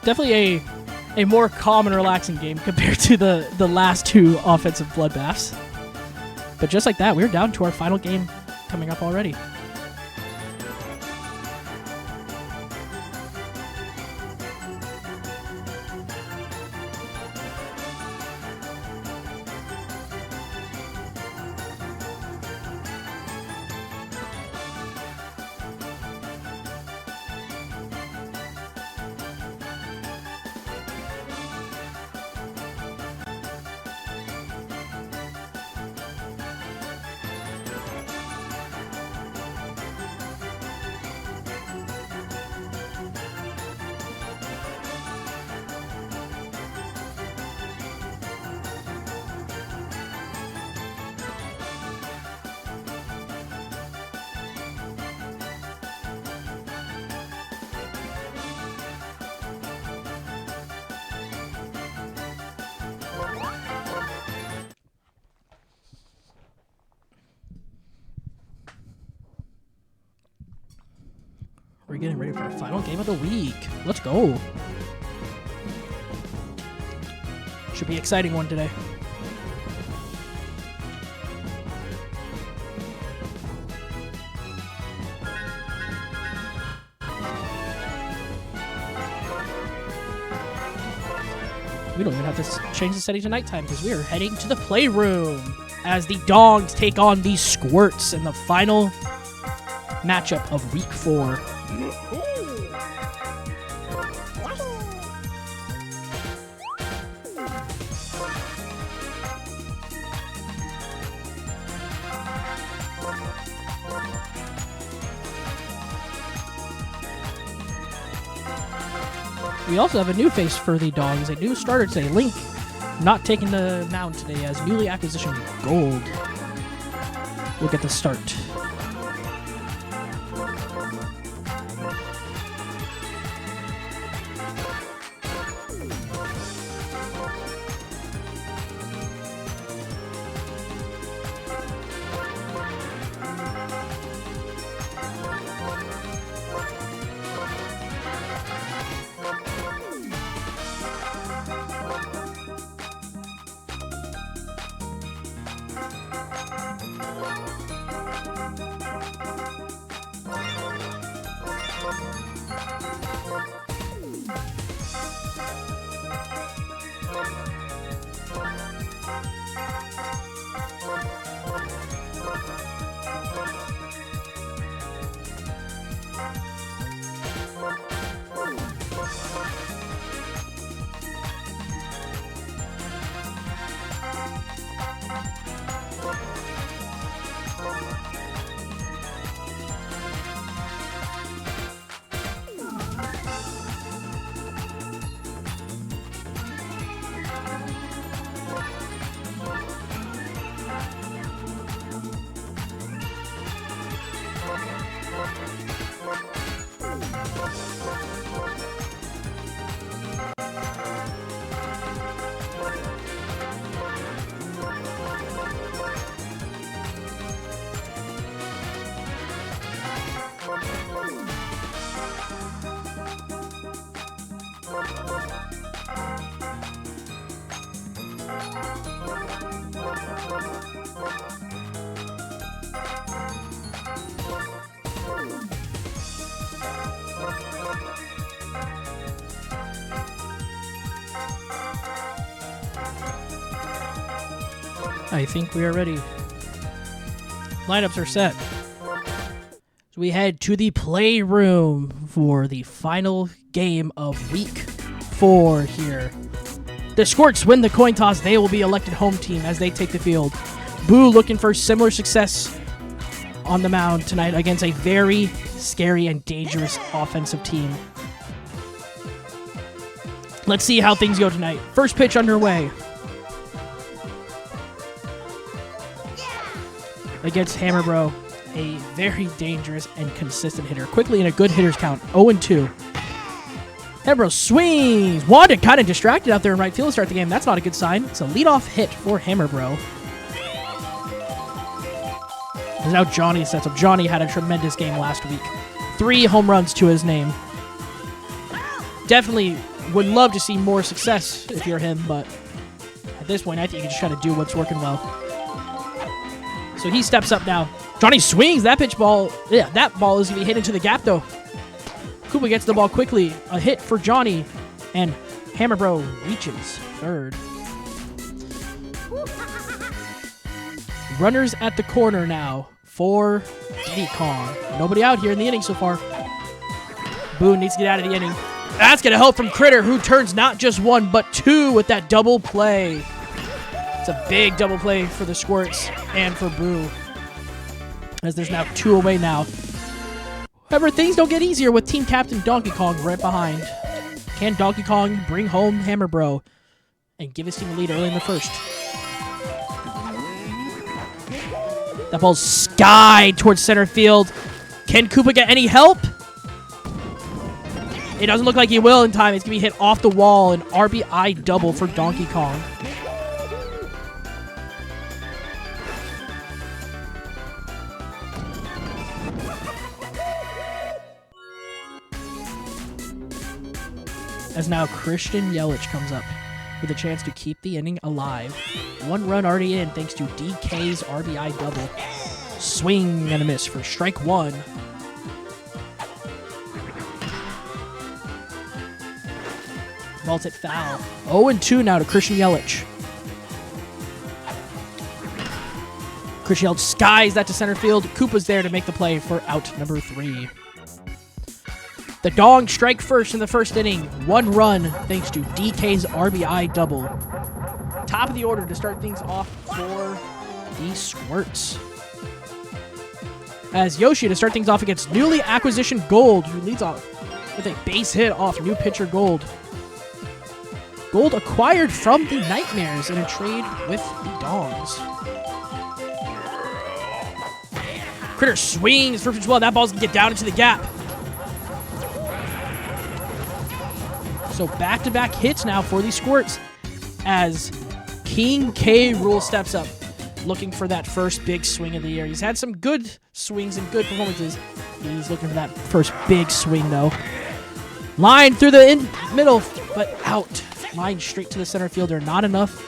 Definitely a more calm and relaxing game compared to the last 2 offensive bloodbaths. But just like that, we're down to our final game coming up already. We're getting ready for our final game of the week. Let's go. Should be an exciting one today. We don't even have to change the setting to nighttime because we are heading to the playroom as the Dogs take on the Squirts in the final matchup of Week 4. We also have a new face for the Dogs, a new starter today. Link not taking the mound today as newly acquisition Gold will get the start. I think we are ready. Lineups are set. So we head to the playroom for the final game of week 4 here. The Squirts win the coin toss. They will be elected home team as they take the field. Boo looking for similar success on the mound tonight against a very scary and dangerous offensive team. Let's see how things go tonight. First pitch underway. Against Hammerbro, a very dangerous and consistent hitter. Quickly in a good hitter's count, 0-2. Hammerbro swings. Wanda kind of distracted out there in right field to start the game. That's not a good sign. It's a leadoff hit for Hammerbro. And now Johnny sets up. Johnny had a tremendous game last week. 3 home runs to his name. Definitely would love to see more success if you're him, but at this point, I think you just try to do what's working well. So he steps up now. Johnny swings. That pitch ball. Yeah, that ball is going to be hit into the gap, though. Koopa gets the ball quickly. A hit for Johnny. And Hammerbro reaches third. Runners at the corner now for Diddy Kong. Nobody out here in the inning so far. Boone needs to get out of the inning. That's going to help from Critter, who turns not just 1, but 2 with that double play. It's a big double play for the Squirts and for Boo, as there's now 2 away now. However, things don't get easier with team captain Donkey Kong right behind. Can Donkey Kong bring home Hammerbro and give his team a lead early in the first? That ball's skied towards center field. Can Koopa get any help? It doesn't look like he will in time. It's going to be hit off the wall. An RBI double for Donkey Kong. As now Christian Yelich comes up with a chance to keep the inning alive. 1 run already in thanks to DK's RBI double. Swing and a miss for strike 1. Vault it foul. 0-2 now to Christian Yelich. Christian Yelich skies that to center field. Koopa's there to make the play for out number 3. The Dogs strike first in the first inning. 1 run thanks to DK's RBI double. Top of the order to start things off for the Squirts. As Yoshi to start things off against newly acquisition Gold, who leads off with a base hit off new pitcher Gold. Gold acquired from the Nightmares in a trade with the Dongs. Critter swings for 12. That ball's going to get down into the gap. So back-to-back hits now for these Squirts as King K. Rool steps up, looking for that first big swing of the year. He's had some good swings and good performances. He's looking for that first big swing, though. Line through the middle, but out. Line straight to the center fielder. Not enough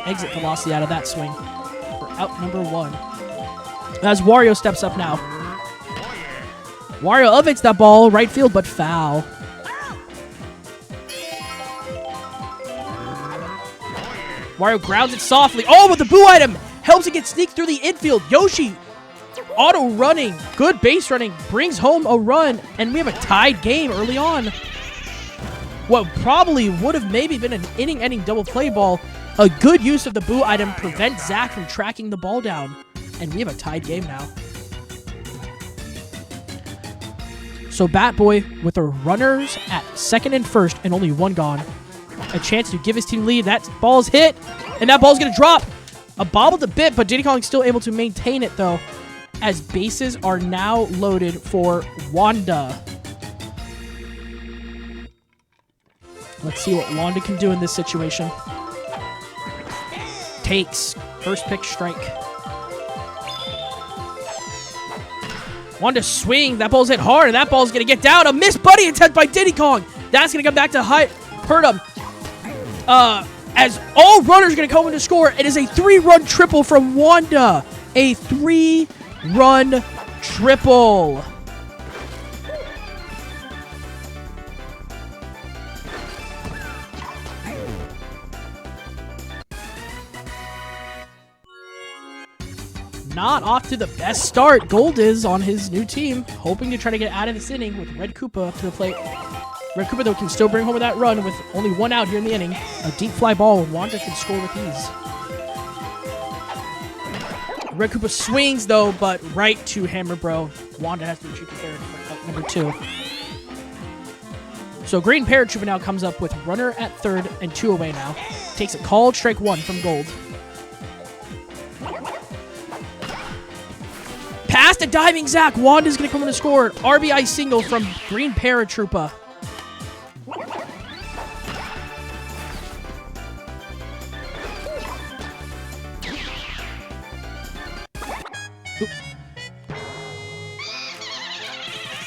exit velocity out of that swing for out number 1. As Wario steps up now. Wario evades that ball, right field, but foul. Wario grounds it softly. Oh, with the boo item! Helps it get sneaked through the infield. Yoshi auto running. Good base running. Brings home a run. And we have a tied game early on. What probably would have maybe been an inning-ending double play ball. A good use of the boo item prevents Zach from tracking the ball down. And we have a tied game now. So Bat Boy with the runners at second and first and only 1 gone. A chance to give his team lead. That ball's hit, and that ball's going to drop. A bobbled a bit, but Diddy Kong's still able to maintain it, though, as bases are now loaded for Wanda. Let's see what Wanda can do in this situation. Takes. First pitch strike. Wanda swings. That ball's hit hard, and that ball's going to get down. A missed buddy attempt by Diddy Kong. That's going to come back to hurt him. As all runners are going to come in to score. It is a 3-run triple from Wanda. A 3-run triple. Not off to the best start. Gold is on his new team, hoping to try to get out of this inning with Red Koopa up to the plate. Red Koopa, though, can still bring home that run with only 1 out here in the inning. A deep fly ball, and Wanda can score with ease. Red Koopa swings, though, but right to Hammer Bro. Wanda has to be prepared for out number 2. So Green Paratrooper now comes up with runner at third and 2 away now. Takes a called strike 1 from Gold. Past a diving Zach. Wanda's going to come in to score. RBI single from Green Paratrooper.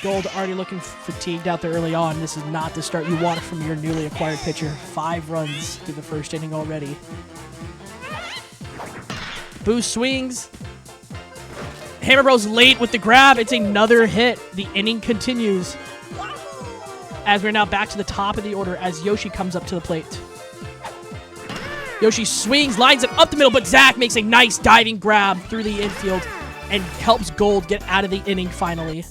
Gold already looking fatigued out there early on. This is not the start you want from your newly acquired pitcher. 5 runs through the first inning already. Boo swings. Hammer Bros late with the grab. It's another hit. The inning continues. As we're now back to the top of the order as Yoshi comes up to the plate. Yoshi swings, lines it up the middle, but Zach makes a nice diving grab through the infield and helps Gold get out of the inning finally.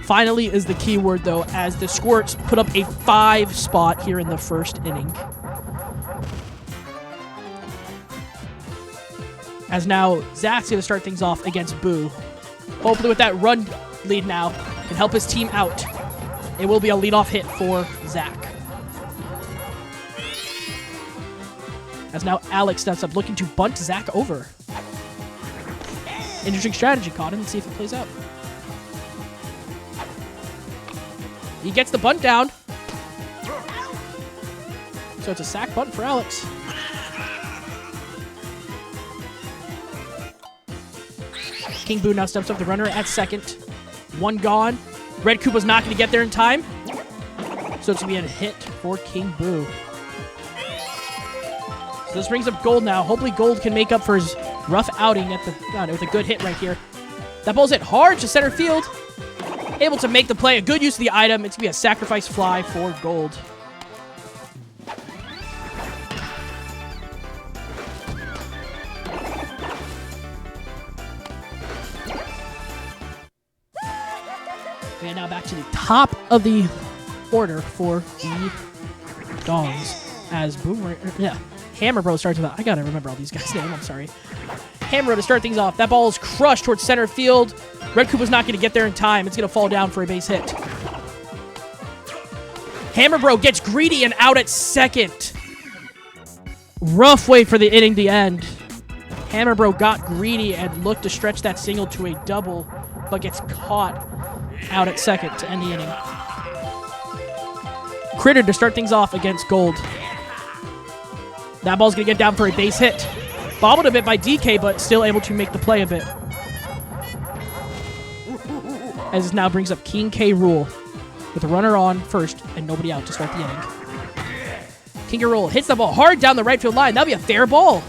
Finally is the key word, though, as the Squirts put up a 5 spot here in the first inning. As now, Zach's going to start things off against Boo. Hopefully with that run lead now, can help his team out. It will be a leadoff hit for Zach. As now Alex steps up, looking to bunt Zach over. Interesting strategy, Cotton. Let's see if it plays out. He gets the bunt down. So it's a sack bunt for Alex. King Boo now steps up the runner at second. 1 gone. Red Koopa's not going to get there in time. So it's going to be a hit for King Boo. So this brings up Gold now. Hopefully Gold can make up for his rough outing at the with a good hit right here. That ball's hit hard to center field. Able to make the play. A good use of the item. It's going to be a sacrifice fly for Gold. And now back to the top of the order for the Dongs. As Hammer Bro starts with that. I gotta remember all these guys' names. I'm sorry. Hammer Bro to start things off. That ball is crushed towards center field. Red Koopa's not going to get there in time. It's going to fall down for a base hit. Hammer Bro gets greedy and out at second. Rough way for the inning to end. Hammer Bro got greedy and looked to stretch that single to a double, but gets caught out at second to end the inning. Critter to start things off against Gold. That ball's going to get down for a base hit. Bobbled a bit by DK, but still able to make the play a bit. As this now brings up King K. Rool with a runner on first and nobody out to start the inning. King K. Rool hits the ball hard down the right field line. That'll be a fair ball.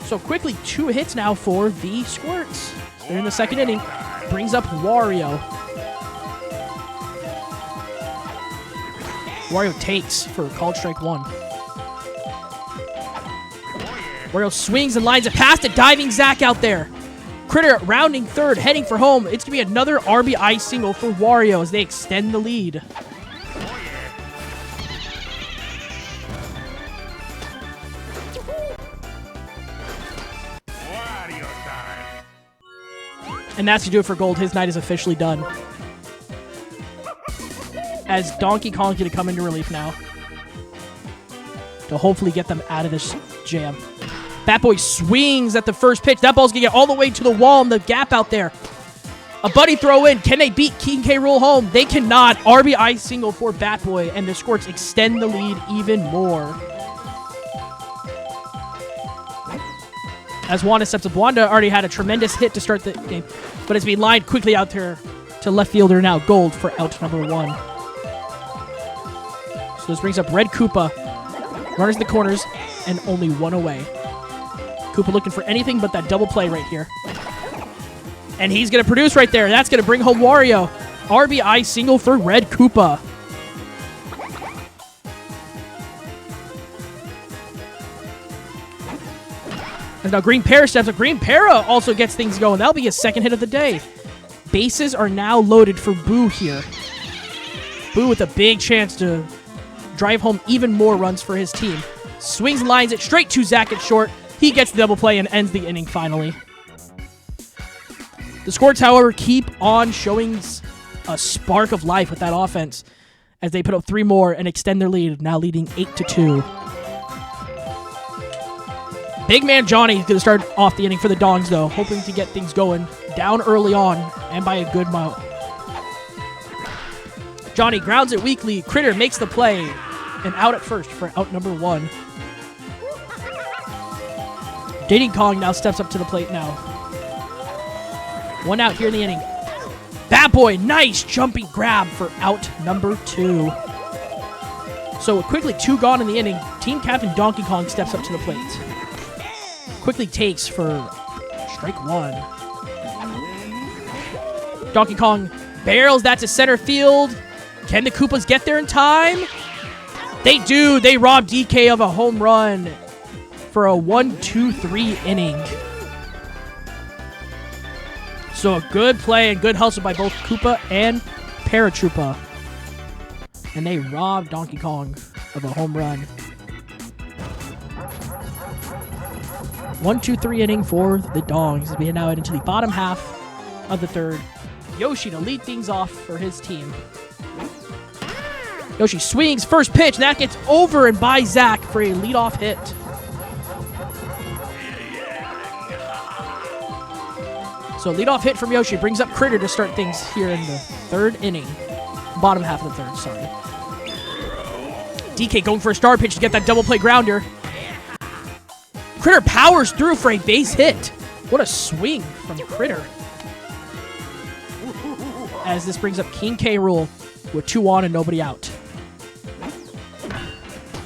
So quickly, 2 hits now for the Squirts. They're in the second inning. Brings up Wario. Wario takes for called strike 1. Wario swings and lines it past it, diving Zach out there. Critter rounding third, heading for home. It's going to be another RBI single for Wario as they extend the lead. And that's to do it for Gold. His night is officially done. As Donkey Kong's going to come into relief now to hopefully get them out of this jam. Batboy swings at the first pitch. That ball's going to get all the way to the wall and the gap out there. A buddy throw in. Can they beat King K. Rool home? They cannot. RBI single for Batboy, and the Squirts extend the lead even more. As Wanda steps up. Wanda already had a tremendous hit to start the game, but it's being lined quickly out there to left fielder now, Gold, for out number 1. So this brings up Red Koopa. Runners in the corners, and only 1 away. Koopa looking for anything but that double play right here. And he's going to produce right there. That's going to bring home Wario. RBI single for Red Koopa. And now Green Para steps up. Green Para also gets things going. That'll be his second hit of the day. Bases are now loaded for Boo here. Boo with a big chance to drive home even more runs for his team. Swings and lines it straight to Zach at short. He gets the double play and ends the inning finally. The Squirts, however, keep on showing a spark of life with that offense as they put up 3 more and extend their lead, now leading 8-2. Big man Johnny is going to start off the inning for the Dongs, though, hoping to get things going down early on and by a good amount. Johnny grounds it weakly. Critter makes the play and out at first for out number 1. Diddy Kong now steps up to the plate now. 1 out here in the inning. Batboy, nice jumping grab for out number 2. So quickly 2 gone in the inning. Team captain Donkey Kong steps up to the plate. Quickly takes for strike 1. Donkey Kong barrels that to center field. Can the Koopas get there in time? They do. They rob DK of a home run for a 1-2-3 inning. So a good play and good hustle by both Koopa and Paratroopa. And they rob Donkey Kong of a home run. 1-2-3 inning for the Dongs as we now head into the bottom half of the third. Yoshi to lead things off for his team. Yoshi swings, first pitch, and that gets over and by Zach for a leadoff hit. So leadoff hit from Yoshi brings up Critter to start things here in the third inning. Bottom half of the third, sorry. DK going for a star pitch to get that double play grounder. Critter powers through for a base hit. What a swing from Critter. As this brings up King K. Rool with 2 on and nobody out.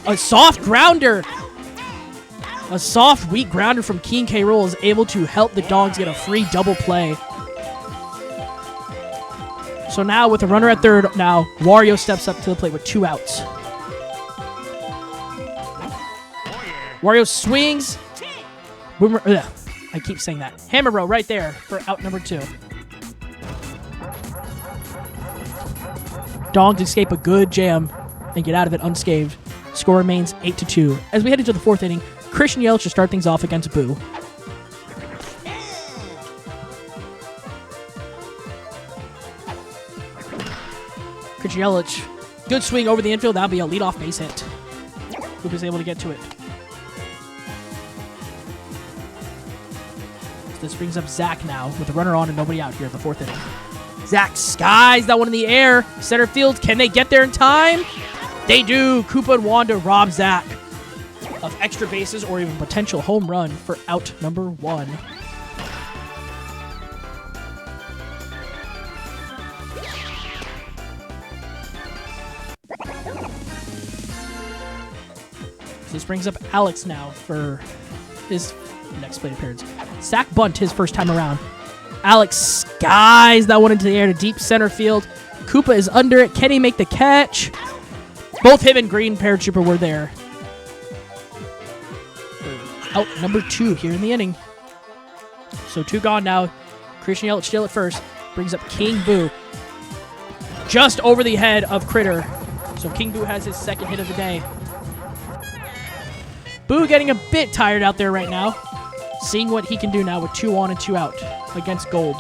A soft grounder. A soft, weak grounder from King K. Rool is able to help the Dogs get a free double play. So now with a runner at third, now Wario steps up to the plate with 2 outs. Wario swings. Boomer, I keep saying that. Hammer Bro right there for out number 2. Dogs escape a good jam and get out of it unscathed. Score remains 8-2. As we head into the 4th inning, Christian Yelich to start things off against Boo. Christian Yelich Good swing over the infield. That'll be a leadoff base hit. Koopa's able to get to it. So this brings up Zach now with a runner on and nobody out here in the 4th inning. Zach skies that one in the air. Center field. Can they get there in time? They do. Koopa and Wanda rob Zach of extra bases or even potential home run for out number 1. So this brings up Alex now for his next plate appearance. Sack bunt his first time around. Alex skies that one into the air to deep center field. Koopa is under it. Can he make the catch? Both him and Green Paratrooper were there. Out number 2 here in the inning. So 2 gone now. Christian Yelich still at first. Brings up King Boo. Just over the head of Critter. So King Boo has his second hit of the day. Boo getting a bit tired out there right now. Seeing what he can do now with 2 on and 2 out against Gold.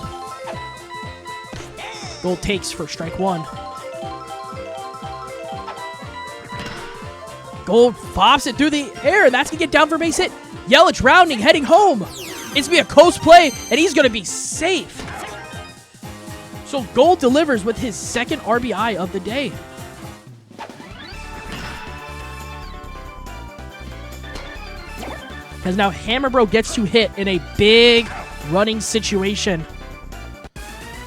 Gold takes for strike 1. Gold pops it through the air. That's going to get down for a base hit. Yelich rounding, heading home. It's going to be a coast play, and he's going to be safe. So Gold delivers with his second RBI of the day. As now Hammer Bro gets to hit in a big running situation.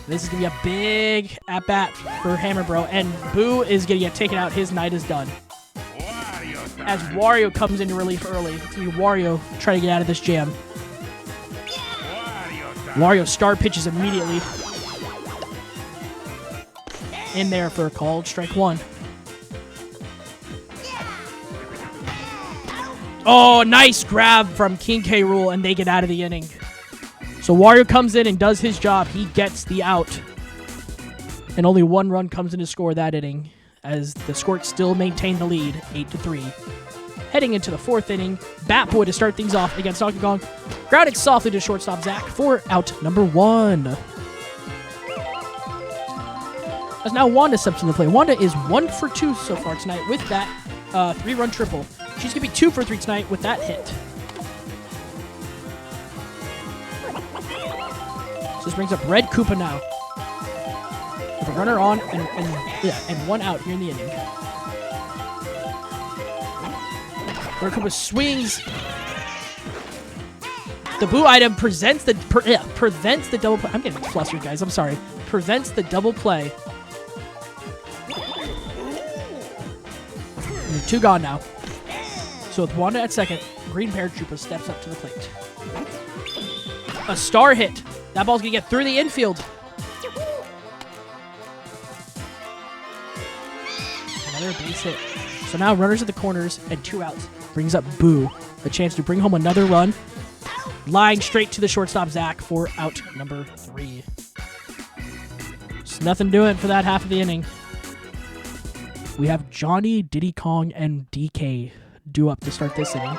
This is going to be a big at-bat for Hammer Bro, and Boo is going to get taken out. His night is done. As Wario comes into relief early. It's going to be Wario trying to get out of this jam. Wario star pitches immediately. In there for a called strike 1. Oh, nice grab from King K. Rool, and they get out of the inning. So Wario comes in and does his job. He gets the out. And only 1 run comes in to score that inning, as the Squirts still maintain the lead, 8-3. Heading into the 4th inning, Bat Boy to start things off against Donkey Kong. Grounded softly to shortstop Zach for out number 1. As now Wanda steps in the play. Wanda is 1 for 2 so far tonight with that 3-run triple. She's going to be 2 for 3 tonight with that hit. So this brings up Red Koopa now. With a runner on and 1 out here in the inning. Red Koopa swings. The Boo item prevents the double play. I'm getting flustered, guys. I'm sorry. Prevents the double play. And 2 gone now. So with Wanda at second, Green Paratrooper steps up to the plate. A star hit. That ball's going to get through the infield. Another base hit. So now runners at the corners and 2 outs. Brings up Boo. A chance to bring home another run. Lying straight to the shortstop, Zach, for out number 3. Just nothing doing for that half of the inning. We have Johnny, Diddy Kong, and DK due up to start this inning.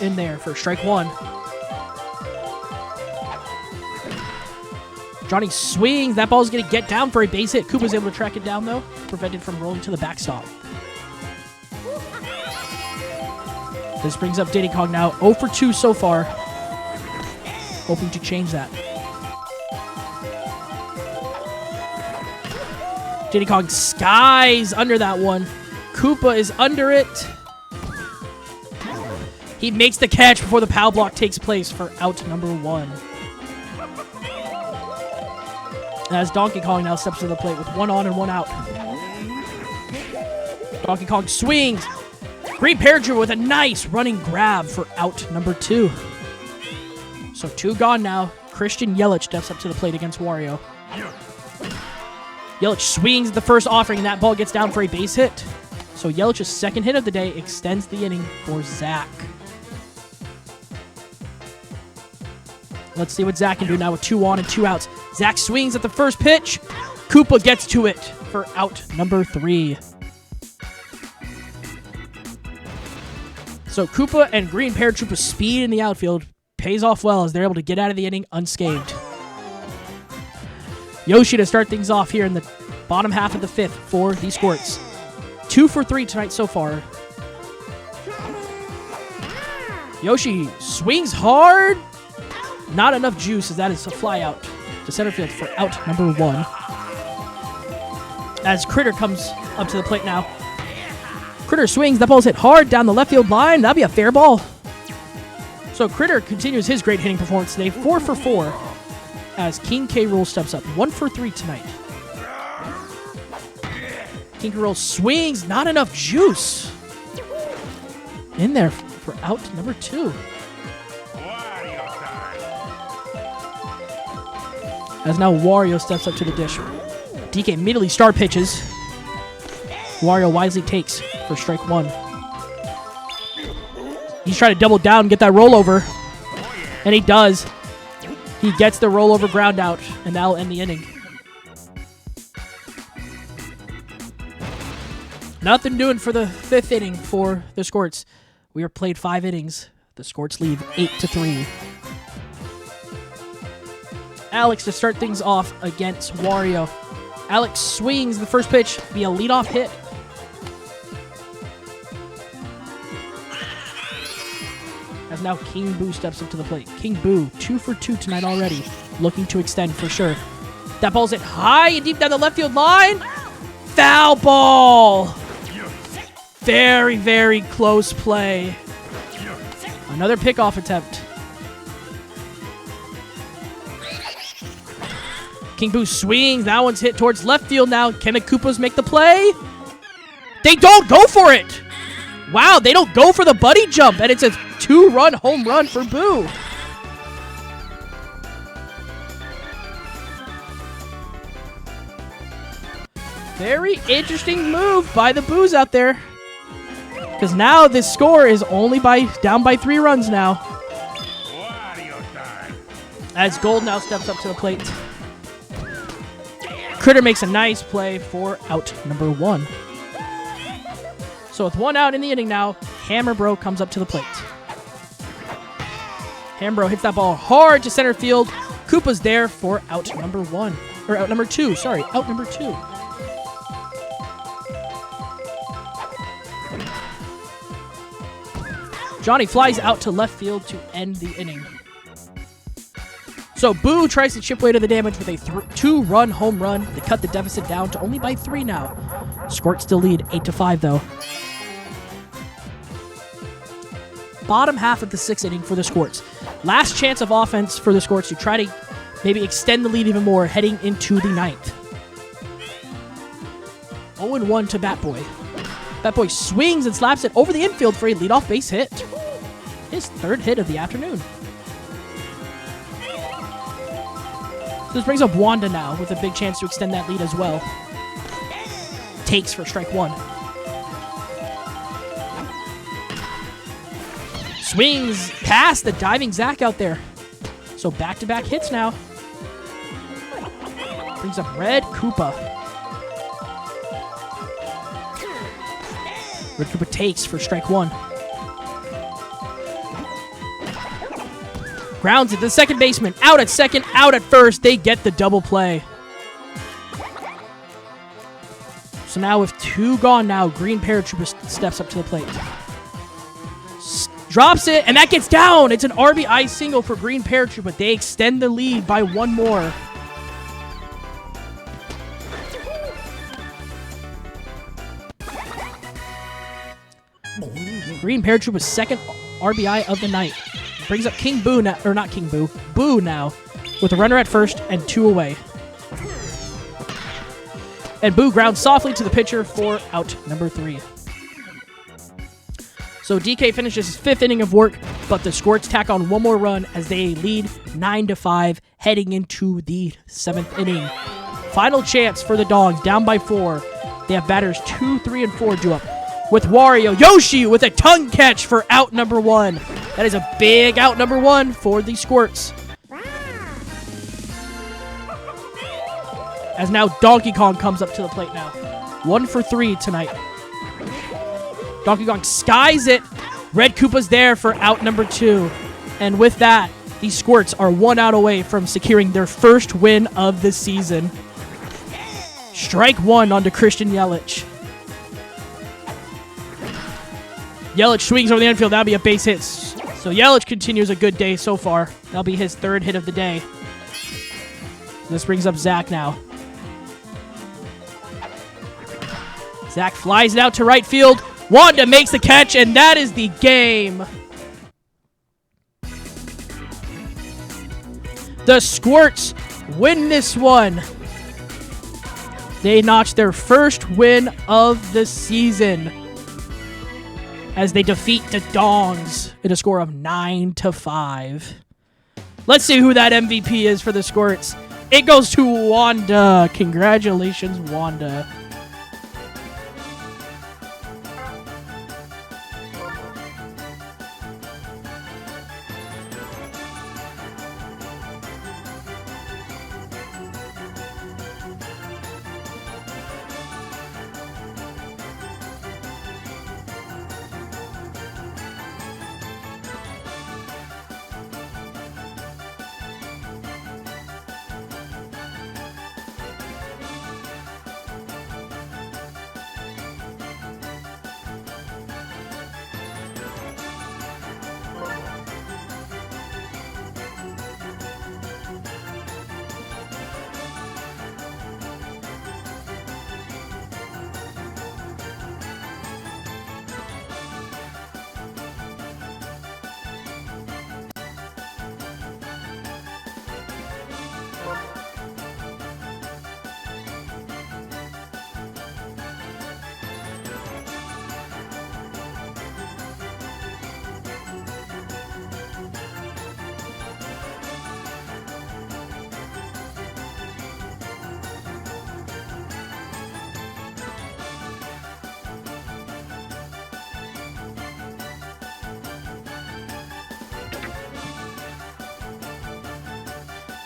In there for strike 1. Johnny swings. That ball's going to get down for a base hit. Koopa's able to track it down, though. Prevented from rolling to the backstop. This brings up Diddy Kong now. 0 for 2 so far. Hoping to change that. Diddy Kong skies under that one. Koopa is under it. He makes the catch before the power block takes place for out number 1. As Donkey Kong now steps to the plate with 1 on and 1 out. Donkey Kong swings. Green Paratrooper with a nice running grab for out number 2. So 2 gone now. Christian Yelich steps up to the plate against Wario. Yelich swings at the first offering, and that ball gets down for a base hit. So Yelich's second hit of the day extends the inning for Zach. Let's see what Zach can do now with 2 on and 2 outs. Zach swings at the first pitch. Koopa gets to it for out number 3. So Koopa and Green Paratrooper's speed in the outfield pays off well as they're able to get out of the inning unscathed. Yoshi to start things off here in the bottom half of the 5th for the Squirts. 2 for 3 tonight so far. Yoshi swings hard. Not enough juice, as that is a fly out to center field for out number 1. As Critter comes up to the plate now. Critter swings. That ball's hit hard down the left field line. That'll be a fair ball. So Critter continues his great hitting performance today. 4 for 4 as King K. Rool steps up. 1 for 3 tonight. King K. Rool swings. Not enough juice. In there for out number 2. As now Wario steps up to the dish. DK immediately star pitches. Wario wisely takes for strike 1. He's trying to double down and get that rollover. And he does. He gets the rollover ground out, and that'll end the inning. Nothing doing for the 5th inning for the Squirts. We are played 5 innings. The Squirts lead 8-3. Alex to start things off against Wario. Alex swings the first pitch via leadoff hit. As now King Boo steps up to the plate. King Boo, 2 for 2 tonight already. Looking to extend for sure. That ball's hit high and deep down the left field line. Foul ball. Very, very close play. Another pickoff attempt. King Boo swings. That one's hit towards left field now. Can the Koopas make the play? They don't go for it. Wow, they don't go for the buddy jump, and it's a 2-run home run for Boo. Very interesting move by the Boos out there. Because now this score is only down by 3 runs now. As Gold now steps up to the plate. Critter makes a nice play for out number 1. So with 1 out in the inning now, Hammer Bro comes up to the plate. Hammer Bro hits that ball hard to center field. Koopa's there for out number 1. Or out number 2, sorry. Out number 2. Johnny flies out to left field to end the inning. So Boo tries to chip away to the damage with a 2-run home run to cut the deficit down to only by 3 now. Squirt still lead 8-5 though. Bottom half of the 6th inning for the Squirts. Last chance of offense for the Squirts to try to maybe extend the lead even more heading into the 9th. 0-1 to Bat Boy. Bat Boy swings and slaps it over the infield for a leadoff base hit. His 3rd hit of the afternoon. This brings up Wanda now with a big chance to extend that lead as well. Takes for strike 1. Swings past the diving Zach out there. So back-to-back hits now. Brings up Red Koopa. Red Koopa takes for strike 1. Grounds it to the second baseman. Out at second, out at first. They get the double play. So now with 2 gone now, Green Paratrooper steps up to the plate. Drops it, and that gets down. It's an RBI single for Green Paratrooper. They extend the lead by 1 more. Green Paratrooper's 2nd RBI of the night. Brings up King Boo now, or not King Boo, Boo now, with a runner at first and 2 away. And Boo grounds softly to the pitcher for out number 3. So DK finishes his 5th inning of work, but the Squirts tack on 1 more run as they lead 9-5 heading into the 7th inning. Final chance for the Dogs, down by 4. They have batters 2, 3, and 4 due up. With Wario, Yoshi with a tongue catch for out number 1. That is a big out number 1 for the Squirts. As now Donkey Kong comes up to the plate now. 1 for 3 tonight. Donkey Kong skies it. Red Koopa's there for out number 2. And with that, The Squirts are 1 out away from securing their first win of the season. Strike 1 onto Christian Yelich. Yelich swings over the infield. That'll be a base hit. So Yelich continues a good day so far. That'll be his 3rd hit of the day. This brings up Zach now. Zach flies it out to right field. Wanda makes the catch, and that is the game. The Squirts win this one. They notched their first win of the season as they defeat the Dongs in a score of 9-5. Let's see who that MVP is for the Squirts. It goes to Wanda. Congratulations, Wanda.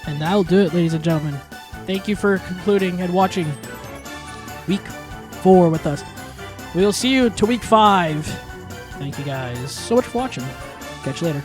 And that'll do it, ladies and gentlemen. Thank you for concluding and watching Week 4 with us. We'll see you to Week 5. Thank you guys so much for watching. Catch you later.